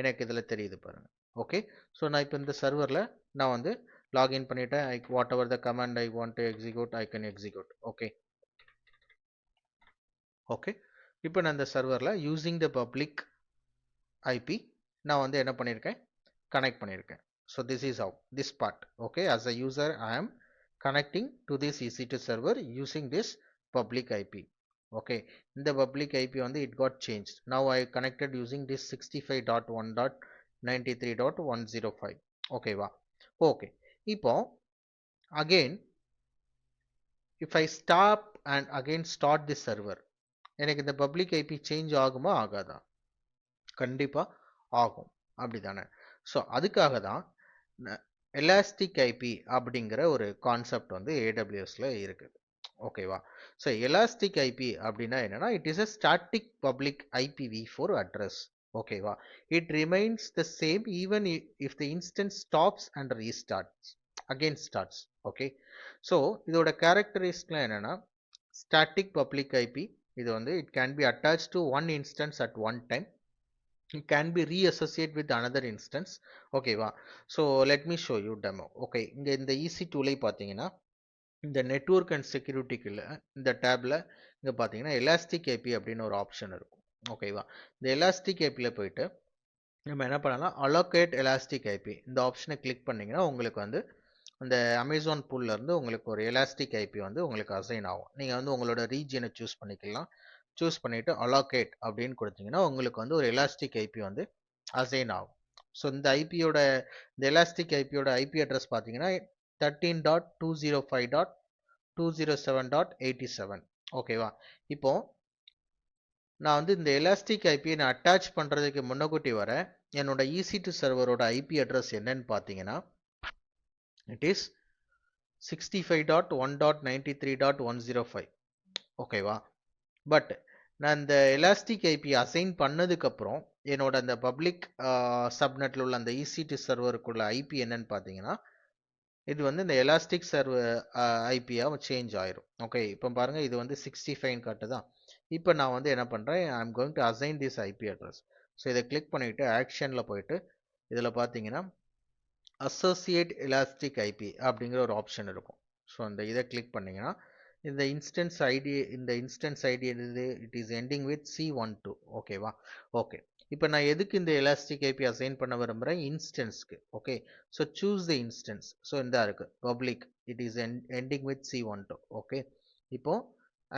எனக்கு இதில் தெரியுது பாருங்கள். ஓகே, ஸோ நான் இப்போ இந்த சர்வரில் நான் வந்து லாகின் பண்ணிவிட்டேன். What ever the command I want to execute I can execute. Okay, okay, இப்போ நான் இந்த சர்வரில் யூசிங் த பப்ளிக் ஐபி நான் வந்து என்ன பண்ணியிருக்கேன், கனெக்ட் பண்ணியிருக்கேன். So this is how this part. Okay, as a user I am connecting to this EC2 server using this public IP. Okay, இந்த public IP வந்து it got changed. Now I connected using this 65.1.93.105. ஓகேவா? Okay, இப்போ again if I stop and again start this server, எனக்கு இந்த public IP change ஆகுமா ஆகாதா? கண்டிப்பா ஆகும், அப்படிதானே? ஸோ அதுக்காக தான் எலாஸ்டிக் ஐபி அப்படிங்கிற ஒரு கான்செப்ட் வந்து ஏடபிள்யூஎஸ்ல இருக்குது. ஓகேவா? ஸோ எலாஸ்டிக் ஐபி அப்படின்னா என்னன்னா, it is a static public IPv4 address. ஓகேவா? It remains the same even if the instance stops and restarts again starts. Okay, so இதோட கேரக்டரிஸ்ட்லாம் என்னன்னா, ஸ்டாட்டிக் பப்ளிக் ஐபி இது வந்து it can be attach to one instance at one time. It can be reassociate with another instance. ஓகேவா? So let me show you demo. Okay, இங்கே இந்த EC2லை பார்த்தீங்கன்னா இந்த நெட்வொர்க் அண்ட் செக்யூரிட்டிக்குள்ள இந்த டேப்ல இங்கே பார்த்தீங்கன்னா எலாஸ்டிக் ஐபி அப்படின்னு ஒரு ஆப்ஷன் இருக்கும். ஓகேவா? இந்த எலாஸ்டிக் ஐபியில் போயிட்டு நம்ம என்ன பண்ணலாம், அலோகேட் எலாஸ்டிக் ஐபி இந்த ஆப்ஷனை கிளிக் பண்ணிங்கன்னா உங்களுக்கு வந்து அந்த அமேசான் பூல்ல இருந்து உங்களுக்கு ஒரு எலாஸ்டிக் ஐபி வந்து உங்களுக்கு அசைன் ஆகும். நீங்கள் வந்து உங்களோட ரீஜியனை சூஸ் பண்ணிக்கலாம். சூஸ் பண்ணிவிட்டு அலோகேட் அப்படின்னு கொடுத்தீங்கன்னா உங்களுக்கு வந்து ஒரு எலாஸ்டிக் ஐபி வந்து அசைன் ஆகும். ஸோ இந்த ஐபியோட இந்த எலாஸ்டிக் ஐபியோட ஐபி அட்ரஸ் பார்த்தீங்கன்னா 13.205.207.87. ஓகேவா? இப்போ நான் வந்து இந்த எலாஸ்டிக் ஐபியை நான் அட்டாச் பண்ணுறதுக்கு முன்னக்கூட்டி வர என்னோட EC2 சர்வரோட ஐபி அட்ரஸ் என்னன்னு பார்த்தீங்கன்னா இட் இஸ் 65.1.93.105. ஓகேவா? பட் நான் இந்த எலாஸ்டிக் ஐபி அசைன் பண்ணதுக்கப்புறம் என்னோட அந்த பப்ளிக் சப்நெட்டில் உள்ள அந்த EC2 சர்வருக்குள்ள ஐபி என்னன்னு பார்த்தீங்கன்னா இது வந்து இந்த எலாஸ்டிக் சர்வர் ஐபியாக சேஞ்ச் ஆயிரும். ஓகே, இப்போ பாருங்கள் இது வந்து 65 காட்டுதான். இப்போ நான் வந்து என்ன பண்ணுறேன், I am going to assign this IP address. So இதை கிளிக் பண்ணிவிட்டு ஆக்ஷனில் போயிட்டு இதில் பார்த்தீங்கன்னா அசோசியேட் எலாஸ்டிக் ஐபி அப்படிங்கிற ஒரு ஆப்ஷன் இருக்கும். ஸோ அந்த இதை கிளிக் பண்ணிங்கன்னா இந்த இன்ஸ்டன்ஸ் ஐடி எது, it is ending with C12. ஓகேவா? ஓகே, இப்போ நான் எதுக்கு இந்த எலாஸ்டிக் ஐபி அசைன் பண்ண விரும்புகிறேன், இன்ஸ்டன்ஸ்க்கு. Okay, so choose the instance. So இந்த இருக்குது public, it is ending with C12. Okay,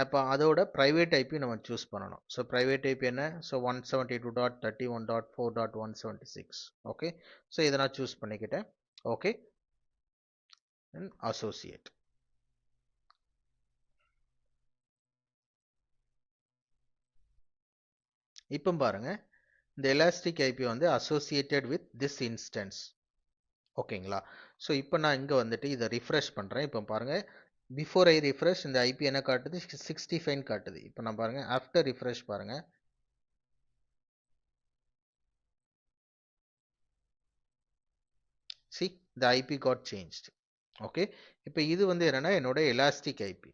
அப்போ அதோட ப்ரைவேட் ஐபி நம்ம சூஸ் பண்ணணும். ஸோ ப்ரைவேட் ஐபி என்ன, ஸோ 172.31.4.176. ஓகே, ஸோ இதை நான் சூஸ் பண்ணிக்கிட்டேன். Okay, associate. இப்போ பாருங்க இந்த எலாஸ்டிக் ஐபி வந்து அசோசியேட்டட் வித் திஸ் இன்ஸ்டன்ஸ். ஓகேங்களா? ஸோ இப்போ நான் இங்கே வந்துட்டு இதை ரிஃப்ரெஷ் பண்ணுறேன். இப்போ பாருங்க பிஃபோர் ஐ ரிஃப்ரெஷ் இந்த ஐபி என்ன காட்டுது, 65 காட்டுது. இப்போ நான் பாருங்க ஆஃப்டர் ரிஃப்ரெஷ் பாருங்க, see the IP got changed. Okay, இப்போ இது வந்து என்னன்னா என்னோட எலாஸ்டிக் ஐபி.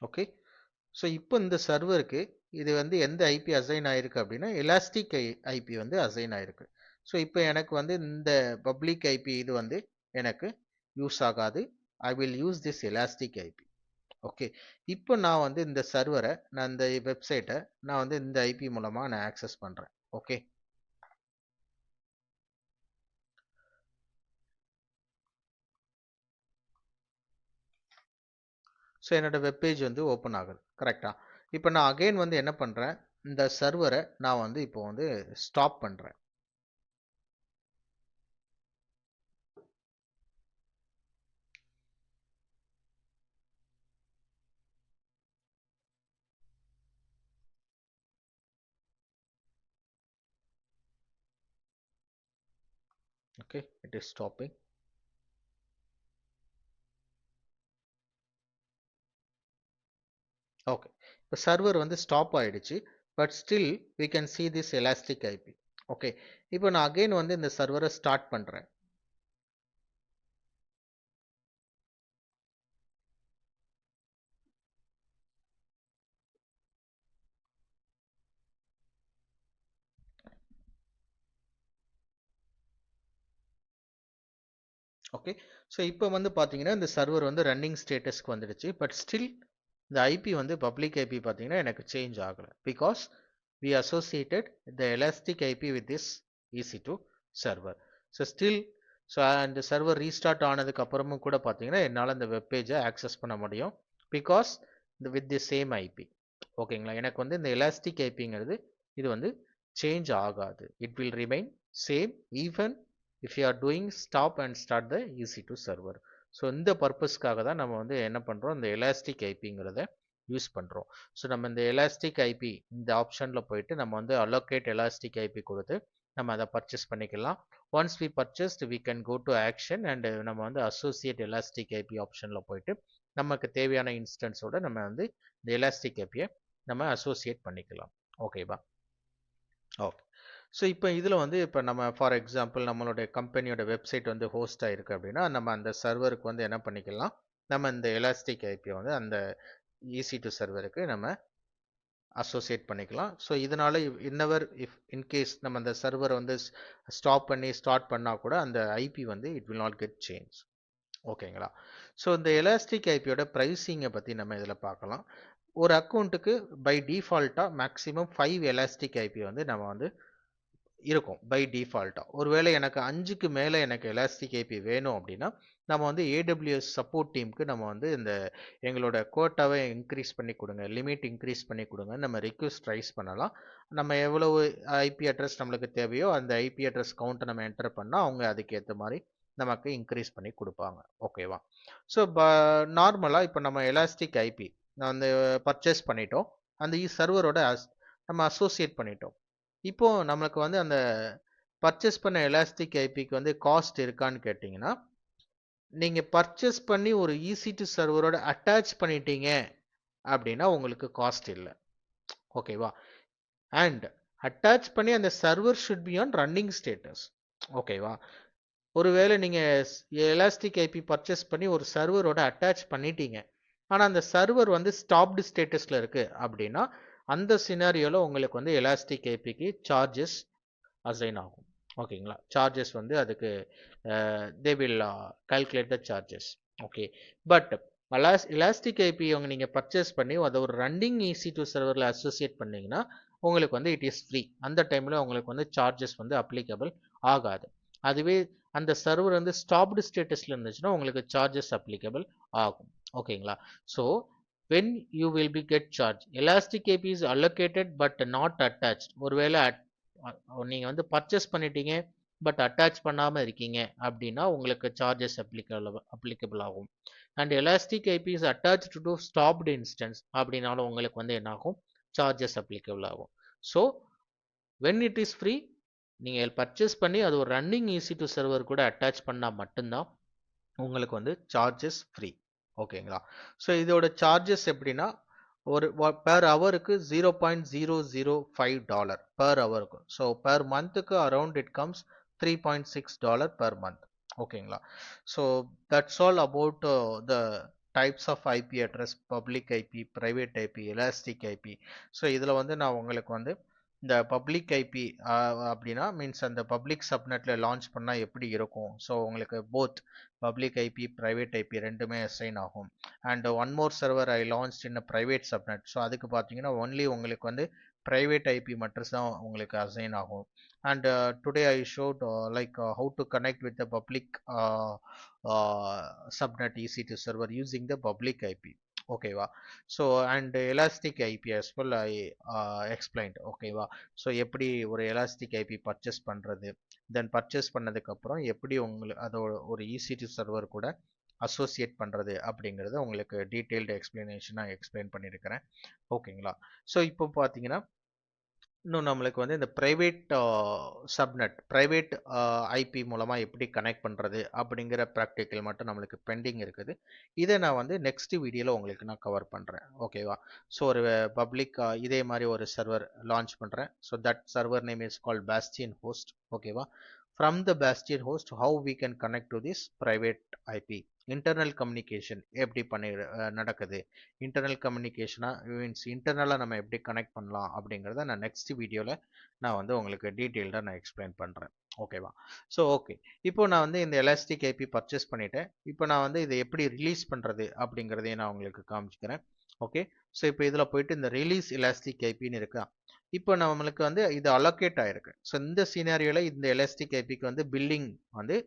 ஓகே, ஸோ இப்போ இந்த சர்வருக்கு இது வந்து எந்த ஐபி அசைன் ஆயிருக்கு அப்படின்னா எலாஸ்டிக் ஐபி வந்து அசைன் ஆயிருக்கு. ஸோ இப்போ எனக்கு வந்து இந்த பப்ளிக் ஐபி இது வந்து எனக்கு யூஸ் ஆகாது. I will use this elastic IP. Okay, இப்போ நான் வந்து இந்த சர்வரை, நான் இந்த வெப்சைட்டை நான் வந்து இந்த ஐபி மூலமாக நான் ஆக்சஸ் பண்ணுறேன். ஓகே, ஸோ என்னோட வெப்பேஜ் வந்து ஓப்பன் ஆகுது. கரெக்டாக? இப்போ நான் அகைன் வந்து என்ன பண்ணுறேன், இந்த சர்வரை நான் வந்து இப்போ வந்து ஸ்டாப் பண்ணுறேன். Okay, it is stopping. Okay, இப்போ சர்வர் வந்து ஸ்டாப் ஆயிடுச்சு. But still we can see this elastic IP. Okay, இப்போ நான் அகைன் வந்து இந்த சர்வரை ஸ்டார்ட் பண்ணுறேன். ஓகே. ஸோ இப்போ வந்து பார்த்தீங்கன்னா இந்த சர்வர் வந்து ரன்னிங் ஸ்டேட்டஸ்க்கு வந்துடுச்சு. பட் ஸ்டில் இந்த ஐபி வந்து பப்ளிக் ஐபி பார்த்தீங்கன்னா எனக்கு சேஞ்ச் ஆகலை. Because we associated the elastic IP with this EC2 server. So still so அந்த சர்வர் ரீஸ்டார்ட் ஆனதுக்கு அப்புறமும் கூட பார்த்தீங்கன்னா என்னால் அந்த வெப் பேஜை ஆக்சஸ் பண்ண முடியும். பிகாஸ் இந்த வித் தி சேம் ஐபி. ஓகேங்களா. எனக்கு வந்து இந்த எலாஸ்டிக் ஐபிங்கிறது இது வந்து சேஞ்ச் ஆகாது. It will remain same even if you are doing stop and start the EC2 server. So இந்த பர்பஸ்க்காக தான் நம்ம வந்து என்ன பண்ணுறோம், இந்த எலாஸ்டிக் ஐபிங்கிறத யூஸ் பண்ணுறோம். ஸோ நம்ம இந்த எலாஸ்டிக் ஐபி இந்த ஆப்ஷனில் போயிட்டு நம்ம வந்து allocate எலாஸ்டிக் ஐபி கொடுத்து நம்ம அதை பர்ச்சேஸ் பண்ணிக்கலாம். Once we purchased we can go to action and நம்ம வந்து அசோசியேட் எலாஸ்டிக் ஐபி ஆப்ஷனில் போயிட்டு நமக்கு தேவையான இன்ஸ்டன்ஸோட நம்ம வந்து இந்த எலாஸ்டிக் ஐபியை நம்ம அசோசியேட் பண்ணிக்கலாம். ஓகேவா. ஓகே. ஸோ இப்போ இதில் வந்து இப்போ நம்ம ஃபார் எக்ஸாம்பிள் நம்மளுடைய கம்பெனியோட வெப்சைட் வந்து ஹோஸ்ட் ஆகிருக்கு அப்படின்னா நம்ம அந்த சர்வருக்கு வந்து என்ன பண்ணிக்கலாம், நம்ம இந்த எலாஸ்டிக் ஐபியை வந்து அந்த EC2 சர்வருக்கு நம்ம அசோசியேட் பண்ணிக்கலாம். ஸோ இதனால இன்னவர் இஃப் இன்கேஸ் நம்ம அந்த சர்வரை வந்து ஸ்டாப் பண்ணி ஸ்டார்ட் பண்ணால் கூட அந்த ஐபி வந்து it will not get change. ஓகேங்களா. ஸோ இந்த எலாஸ்டிக் ஐபியோட ப்ரைஸிங்கை பற்றி நம்ம இதில் பார்க்கலாம். ஒரு அக்கௌண்ட்டுக்கு பை டிஃபால்ட்டாக மேக்ஸிமம் 5 எலாஸ்டிக் ஐபி வந்து நம்ம வந்து இருக்கும் பை டிஃபால்ட்டாக. ஒருவேளை எனக்கு 5க்கு மேலே எனக்கு எலாஸ்டிக் ஐபி வேணும் அப்படின்னா நம்ம வந்து AWS சப்போர்ட் டீமுக்கு நம்ம வந்து இந்த எங்களோட கோட்டாவை இன்க்ரீஸ் பண்ணி கொடுங்க, லிமிட் இன்க்ரீஸ் பண்ணி கொடுங்க நம்ம ரிக்வெஸ்ட் ரைஸ் பண்ணலாம். நம்ம எவ்வளவு ஐபி அட்ரஸ் நம்மளுக்கு தேவையோ அந்த ஐபி அட்ரஸ் கவுண்ட்டை நம்ம என்டர் பண்ணால் அவங்க அதுக்கேற்ற மாதிரி நமக்கு இன்க்ரீஸ் பண்ணி கொடுப்பாங்க. ஓகேவா. ஸோ நார்மலாக இப்போ நம்ம எலாஸ்டிக் ஐபி வந்து பர்ச்சேஸ் பண்ணிட்டோம், அந்த சர்வரோட நம்ம அசோசியேட் பண்ணிட்டோம். இப்போ நம்மளுக்கு வந்து அந்த பர்ச்சேஸ் பண்ண எலாஸ்டிக் ஐபிக்கு வந்து காஸ்ட் இருக்கான்னு கேட்டிங்கன்னா, நீங்கள் பர்ச்சேஸ் பண்ணி ஒரு EC2 சர்வரோட அட்டாச் பண்ணிட்டீங்க அப்படின்னா உங்களுக்கு காஸ்ட் இல்லை. ஓகேவா. அண்ட் அட்டாச் பண்ணி அந்த server should be on running status. ஓகேவா. ஒருவேளை நீங்கள் எலாஸ்டிக் ஐபி பர்ச்சேஸ் பண்ணி ஒரு சர்வரோட அட்டாச் பண்ணிட்டீங்க, ஆனால் அந்த சர்வர் வந்து ஸ்டாப்டு ஸ்டேட்டஸில் இருக்குது அப்படின்னா அந்த சினாரியோவில் உங்களுக்கு வந்து எலாஸ்டிக் ஐபிக்கு சார்ஜஸ் அசைன் ஆகும். ஓகேங்களா. சார்ஜஸ் வந்து அதுக்கு they will calculate the charges. Okay. But elastic IP நீங்கள் பர்ச்சேஸ் பண்ணி அதை ஒரு ரன்னிங் EC2 சர்வரில் அசோசியேட் பண்ணீங்கன்னா உங்களுக்கு வந்து இட் இஸ் ஃப்ரீ. அந்த டைமில் உங்களுக்கு வந்து சார்ஜஸ் வந்து அப்ளிகபிள் ஆகாது. அதுவே அந்த சர்வர் வந்து ஸ்டாப்டு ஸ்டேட்டஸில் இருந்துச்சுன்னா உங்களுக்கு சார்ஜஸ் அப்ளிகபிள் ஆகும். ஓகேங்களா. So when you will be get charged, elastic IP is allocated but not attached. ஒருவேளை நீங்கள் வந்து பர்ச்சேஸ் பண்ணிட்டீங்க பட் அட்டாச் பண்ணாமல் இருக்கீங்க அப்படின்னா உங்களுக்கு சார்ஜஸ் அப்ளிகபிள் ஆகும். And elastic IP is attach to stopped instance அப்படின்னாலும் உங்களுக்கு வந்து என்ன ஆகும், சார்ஜஸ் அப்ளிகபிள் ஆகும். So when it is free நீங்கள் பர்ச்சேஸ் பண்ணி அது ஒரு ரன்னிங் EC2 சர்வர் கூட அட்டாச் பண்ணால் மட்டும்தான் உங்களுக்கு வந்து சார்ஜஸ் ஃப்ரீ. ஓகேங்களா. ஸோ இதோட சார்ஜஸ் எப்படின்னா ஒரு பெர் ஹவருக்கு $0.005 பெர் ஹவருக்கு. ஸோ பெர் மந்த்துக்கு around it comes $3.6 per month. ஓகேங்களா. So that's all about the types of IP address, public IP, private IP, elastic IP. So இதில் வந்து நான் உங்களுக்கு வந்து இந்த பப்ளிக் ஐபி அப்படின்னா மீன்ஸ் அந்த பப்ளிக் சப்நெட்டில் லான்ச் பண்ணால் எப்படி இருக்கும். ஸோ உங்களுக்கு both public IP private IP ரெண்டுமே அசைன் ஆகும். And one more server I launch in private subnet. So அதுக்கு பார்த்தீங்கன்னா ஒன்லி உங்களுக்கு வந்து ப்ரைவேட் ஐபி மட்டும் தான் உங்களுக்கு அசைன் ஆகும். And today I showed like how to connect with the public subnet EC2 server using the public IP. ஓகேவா. So and elastic IP as well I explained. ஓகேவா. ஸோ எப்படி ஒரு எலாஸ்டிக் ஐபி பர்ச்சேஸ் பண்ணுறது, தென் purchase பண்ணதுக்கப்புறம் எப்படி உங்களுக்கு அதோட ஒரு EC2 சர்வர் கூட அசோசியேட் பண்ணுறது அப்படிங்கிறத உங்களுக்கு டீட்டெயில்டு எக்ஸ்பிளனேஷனாக எக்ஸ்பிளைன் பண்ணியிருக்கிறேன். ஓகேங்களா. ஸோ இப்போ பார்த்தீங்கன்னா இன்னும் நம்மளுக்கு வந்து இந்த ப்ரைவேட் சப்நெட், ப்ரைவேட் ஐபி மூலமாக எப்படி கனெக்ட் பண்ணுறது அப்படிங்கிற ப்ராக்டிக்கல் மட்டும் நம்மளுக்கு பெண்டிங் இருக்குது. இதை நான் வந்து நெக்ஸ்ட் வீடியோவில் உங்களுக்கு நான் கவர் பண்ணுறேன். ஓகேவா. ஸோ ஒரு பப்ளிக் இதே மாதிரி ஒரு சர்வர் லான்ச் பண்ணுறேன். So that server name is called bastion host. ஓகேவா. From the Bastion host, how we can connect to this private IP. Internal communication எப்படி பண்ணி நடக்குது, இன்டர்னல் கம்யூனிகேஷனாக மீன்ஸ் இன்டர்னலாக நம்ம எப்படி கனெக்ட் பண்ணலாம் அப்படிங்கிறத நான் நெக்ஸ்ட் வீடியோவில் நான் வந்து உங்களுக்கு டீட்டெயில்டாக நான் எக்ஸ்பிளைன் பண்ணுறேன். ஓகேவா? So okay. இப்போ நான் வந்து இந்த எலாஸ்டிக் ஐபி பர்ச்சேஸ் பண்ணிட்டேன். இப்போ நான் வந்து இதை எப்படி ரிலீஸ் பண்ணுறது அப்படிங்கிறதையும் நான் உங்களுக்கு காமிச்சிக்கிறேன். ஓகே. ஸோ இப்போ இதில் போயிட்டு இந்த ரிலீஸ் எலாஸ்டிக் ஐபின்னு இருக்கா. இப்போ நம்மளுக்கு வந்து இது அலோகேட் ஆயிருக்கு. ஸோ இந்த சீனாரியோவில் இந்த எலாஸ்டிக் ஐபிக்கு வந்து பில்லிங் வந்து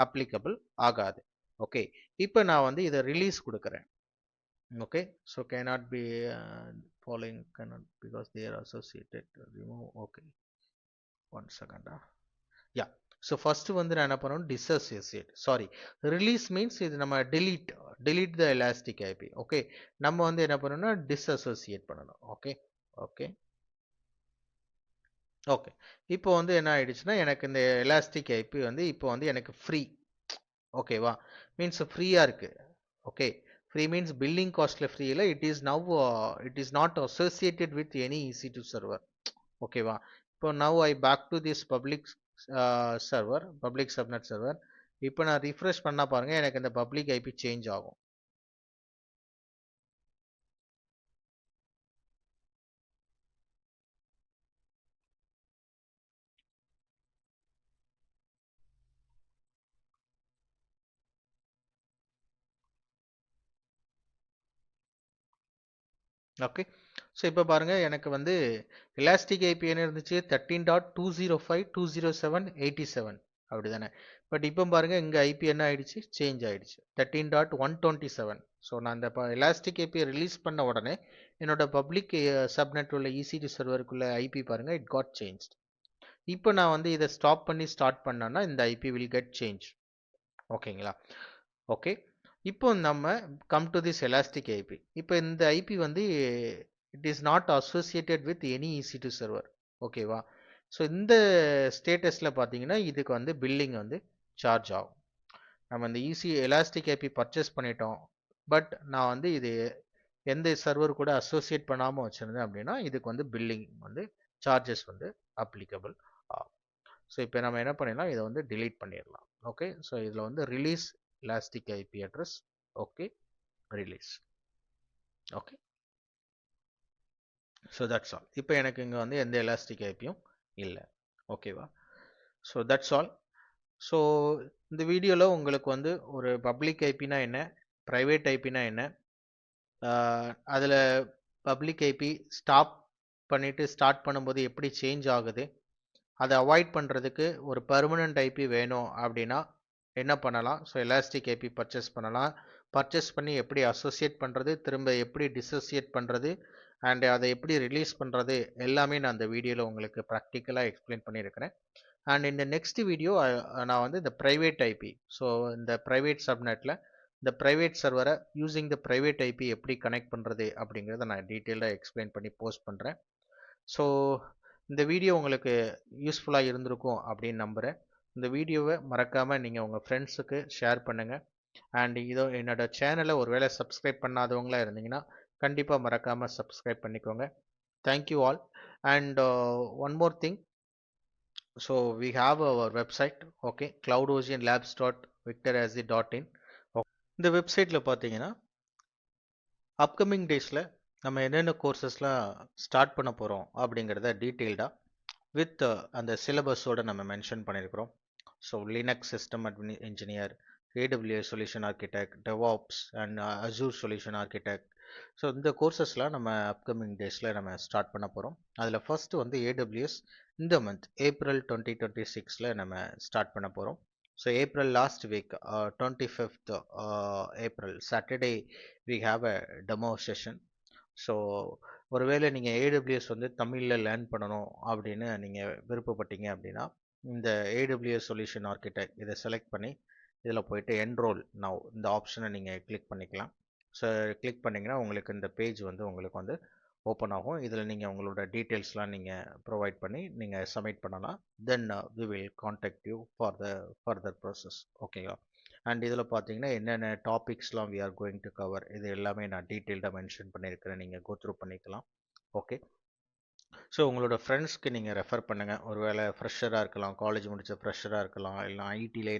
அப்ளிகபிள் ஆகாது. ஓகே. இப்போ நான் வந்து இதை ரிலீஸ் கொடுக்குறேன். ஓகே. So cannot be following cannot because they are associated remove. Okay, one செகண்டா. யா. ஸோ ஃபர்ஸ்ட் வந்து நான் என்ன பண்ணணும், டிஸ்அசோசியேட், சாரி, ரிலீஸ் மீன்ஸ் இது நம்ம delete த எலாஸ்டிக் ஐபி. ஓகே, நம்ம வந்து என்ன பண்ணணும்னா டிஸ்அசோசியேட் பண்ணணும். ஓகே. ஓகே. ஓகே. இப்போ வந்து என்ன ஆயிடுச்சுன்னா எனக்கு இந்த எலாஸ்டிக் ஐபி வந்து இப்போ வந்து எனக்கு ஃப்ரீ. ஓகேவா? மீன்ஸ் ஃப்ரீயா இருக்கு. ஓகே. ஃப்ரீ மீன்ஸ் பில்லிங் காஸ்ட்ல ஃப்ரீ இல்லை. It is not associated with any EC2 server. ஓகேவா? இப்போ now I back to this public server, public subnet server. இப்போ நான் ரிஃப்ரெஷ் பண்ணா பாருங்க எனக்கு இந்த பப்ளிக் ஐபி சேஞ்ச் ஆகும். ஓகே. ஸோ இப்போ பாருங்க எனக்கு வந்து எலாஸ்டிக் ஐபி என்ன இருந்துச்சு, 13.205.207.87 அப்படி தானே. பட் இப்போ பாருங்க இங்கே ஐபி என்ன ஆயிடுச்சு, சேஞ்ச் ஆயிடுச்சு 13.127. ஸோ நான் இந்த எலாஸ்டிக் ஐபியை ரிலீஸ் பண்ண உடனே என்னோட பப்ளிக் சப்நெட் உள்ள EC2 சர்வருக்குள்ள ஐபி பாருங்க இட் காட் சேஞ்ச். இப்போ நான் வந்து இதை ஸ்டாப் பண்ணி ஸ்டார்ட் பண்ணேன்னா இந்த ஐபி வில் கெட் சேஞ்ச். ஓகேங்களா? ஓகே. இப்போ நம்ம come to this elastic IP. இப்போ இந்த ஐபி வந்து it is not associated with any EC2 server. ஓகேவா? ஸோ இந்த ஸ்டேட்டஸில் பார்த்தீங்கன்னா இதுக்கு வந்து பில்லிங் வந்து சார்ஜ் ஆகும். நம்ம இந்த எலாஸ்டிக் ஐபி பர்ச்சேஸ் பண்ணிட்டோம். பட் நான் வந்து இது எந்த சர்வர் கூட அசோசியேட் பண்ணாமல் வச்சுருந்தேன் அப்படின்னா இதுக்கு வந்து பில்லிங் வந்து சார்ஜஸ் வந்து அப்ளிகபிள் ஆகும். ஸோ இப்போ நம்ம என்ன பண்ணிடலாம், இதை வந்து delete பண்ணிடலாம். ஓகே. ஸோ இதில் வந்து release elastic IP address. Okay, release. Okay. So that's all. இப்போ எனக்கு இங்கே வந்து எந்த எலாஸ்டிக் ஐபியும் இல்லை. ஓகேவா? So that's all. ஸோ இந்த வீடியோவில் உங்களுக்கு வந்து ஒரு பப்ளிக் ஐபினா என்ன, ப்ரைவேட் ஐபினா என்ன, அதில் பப்ளிக் ஐபி ஸ்டாப் பண்ணிவிட்டு ஸ்டார்ட் பண்ணும்போது எப்படி சேஞ்ச் ஆகுது, அதை அவாய்ட் பண்ணுறதுக்கு ஒரு பர்மனண்ட் ஐபி வேணும் அப்படின்னா என்ன பண்ணலாம். ஸோ எலாஸ்டிக் ஐபி பர்ச்சேஸ் பண்ணலாம். பர்ச்சேஸ் பண்ணி எப்படி அசோசியேட் பண்ணுறது, திரும்ப எப்படி டிஸ்அசோசியேட் பண்ணுறது, அண்ட் அதை எப்படி ரிலீஸ் பண்ணுறது எல்லாமே நான் அந்த வீடியோவில் உங்களுக்கு ப்ராக்டிக்கலாக எக்ஸ்பிளைன் பண்ணியிருக்கிறேன். அண்ட் இந்த நெக்ஸ்ட் வீடியோ நான் வந்து இந்த ப்ரைவேட் ஐபி, ஸோ இந்த ப்ரைவேட் சப்நெட்டில் இந்த ப்ரைவேட் சர்வரை யூஸிங் த ப்ரைவேட் ஐபி எப்படி கனெக்ட் பண்ணுறது அப்படிங்கிறத நான் டீட்டெயிலாக எக்ஸ்பிளைன் பண்ணி போஸ்ட் பண்ணுறேன். ஸோ இந்த வீடியோ உங்களுக்கு யூஸ்ஃபுல்லாக இருந்திருக்கும் அப்படின்னு நம்புகிறேன். இந்த வீடியோவை மறக்காமல் நீங்கள் உங்கள் ஃப்ரெண்ட்ஸுக்கு ஷேர் பண்ணுங்கள். அண்ட் இதோ என்னோட சேனலை ஒருவேளை சப்ஸ்கிரைப் பண்ணாதவங்களா இருந்தீங்கன்னா கண்டிப்பாக மறக்காமல் சப்ஸ்கிரைப் பண்ணிக்கோங்க. Thank you all. And one more thing, so we have our website. Okay, cloudoceanlabs.victorazi.in. இந்த வெப்சைட்டில் பார்த்தீங்கன்னா அப்கமிங் டேஸில் நம்ம என்னென்ன கோர்சஸ்லாம் ஸ்டார்ட் பண்ண போகிறோம் அப்படிங்கிறத டீட்டெயில்டாக வித் அந்த சிலபஸோடு நம்ம மென்ஷன் பண்ணியிருக்கிறோம். So Linux system engineer, AWS solution architect, DevOps and Azure solution architect. So இந்த கோர்சஸ்லாம் நம்ம அப்கமிங் டேஸில் நம்ம ஸ்டார்ட் பண்ண போகிறோம். அதில் ஃபஸ்ட்டு வந்து AWS இந்த மந்த் ஏப்ரல் 2026 நம்ம ஸ்டார்ட் பண்ண போகிறோம். So April last week 25th April Saturday we have a demo session. So ஒருவேளை நீங்கள் AWS வந்து தமிழில் லேர்ன் பண்ணணும் அப்படின்னு நீங்கள் விருப்பப்பட்டீங்க அப்படின்னா இந்த AWS சொல்யூஷன் ஆர்கிடெக்ட் இதை செலக்ட் பண்ணி இதில் போயிட்டு என்ரோல் நவ் இந்த ஆப்ஷனை நீங்கள் கிளிக் பண்ணிக்கலாம். ஸோ கிளிக் பண்ணிங்கன்னா உங்களுக்கு இந்த பேஜ் வந்து உங்களுக்கு வந்து ஓப்பன் ஆகும். இதில் நீங்கள் உங்களோட டீட்டெயில்ஸ்லாம் நீங்கள் ப்ரொவைட் பண்ணி நீங்கள் சப்மிட் பண்ணலாம். Then we will contact you for the further process. ஓகேங்களா? அண்ட் இதில் பார்த்தீங்கன்னா என்னென்ன டாபிக்ஸ்லாம் we are going to cover இது எல்லாமே நான் டீட்டெயில்டாக மென்ஷன் பண்ணியிருக்கிறேன். நீங்கள் கோ த்ரூ பண்ணிக்கலாம். ஓகே. ஸோ உங்களோட ஃப்ரெண்ட்ஸ்க்கு நீங்கள் ரெஃபர் பண்ணுங்கள். ஒருவேளை ஃப்ரெஷராக இருக்கலாம், காலேஜ் முடித்த ஃப்ரெஷராக இருக்கலாம், இல்லை ஐடியிலே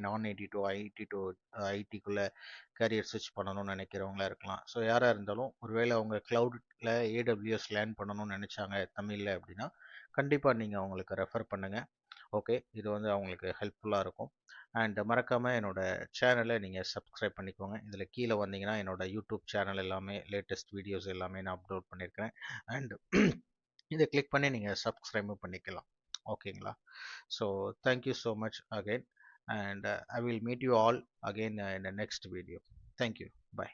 ஐடிக்குள்ளே கேரியர் ஸ்விட்ச் பண்ணணும்னு நினைக்கிறவங்களா இருக்கலாம். ஸோ யாராக இருந்தாலும் ஒருவேளை அவங்க க்ளவுடில் AWS லேர்ன் பண்ணணும்னு நினச்சாங்க தமிழில் அப்படின்னா கண்டிப்பாக நீங்கள் அவங்களுக்கு ரெஃபர் பண்ணுங்கள். ஓகே, இது வந்து அவங்களுக்கு ஹெல்ப்ஃபுல்லாக இருக்கும். அண்ட் மறக்காமல் என்னோட சேனலை நீங்கள் சப்ஸ்கிரைப் பண்ணிக்கோங்க. இதில் கீழே வந்தீங்கன்னா என்னோட யூடியூப் சேனல் எல்லாமே லேட்டஸ்ட் வீடியோஸ் எல்லாமே நான் அப்லோட் பண்ணியிருக்கிறேன். அண்ட் இதை கிளிக் பண்ணி நீங்கள் சப்ஸ்கிரைபும் பண்ணிக்கலாம். ஓகேங்களா? So thank you so much again, and I will meet you all again in the next video. Thank you. Bye.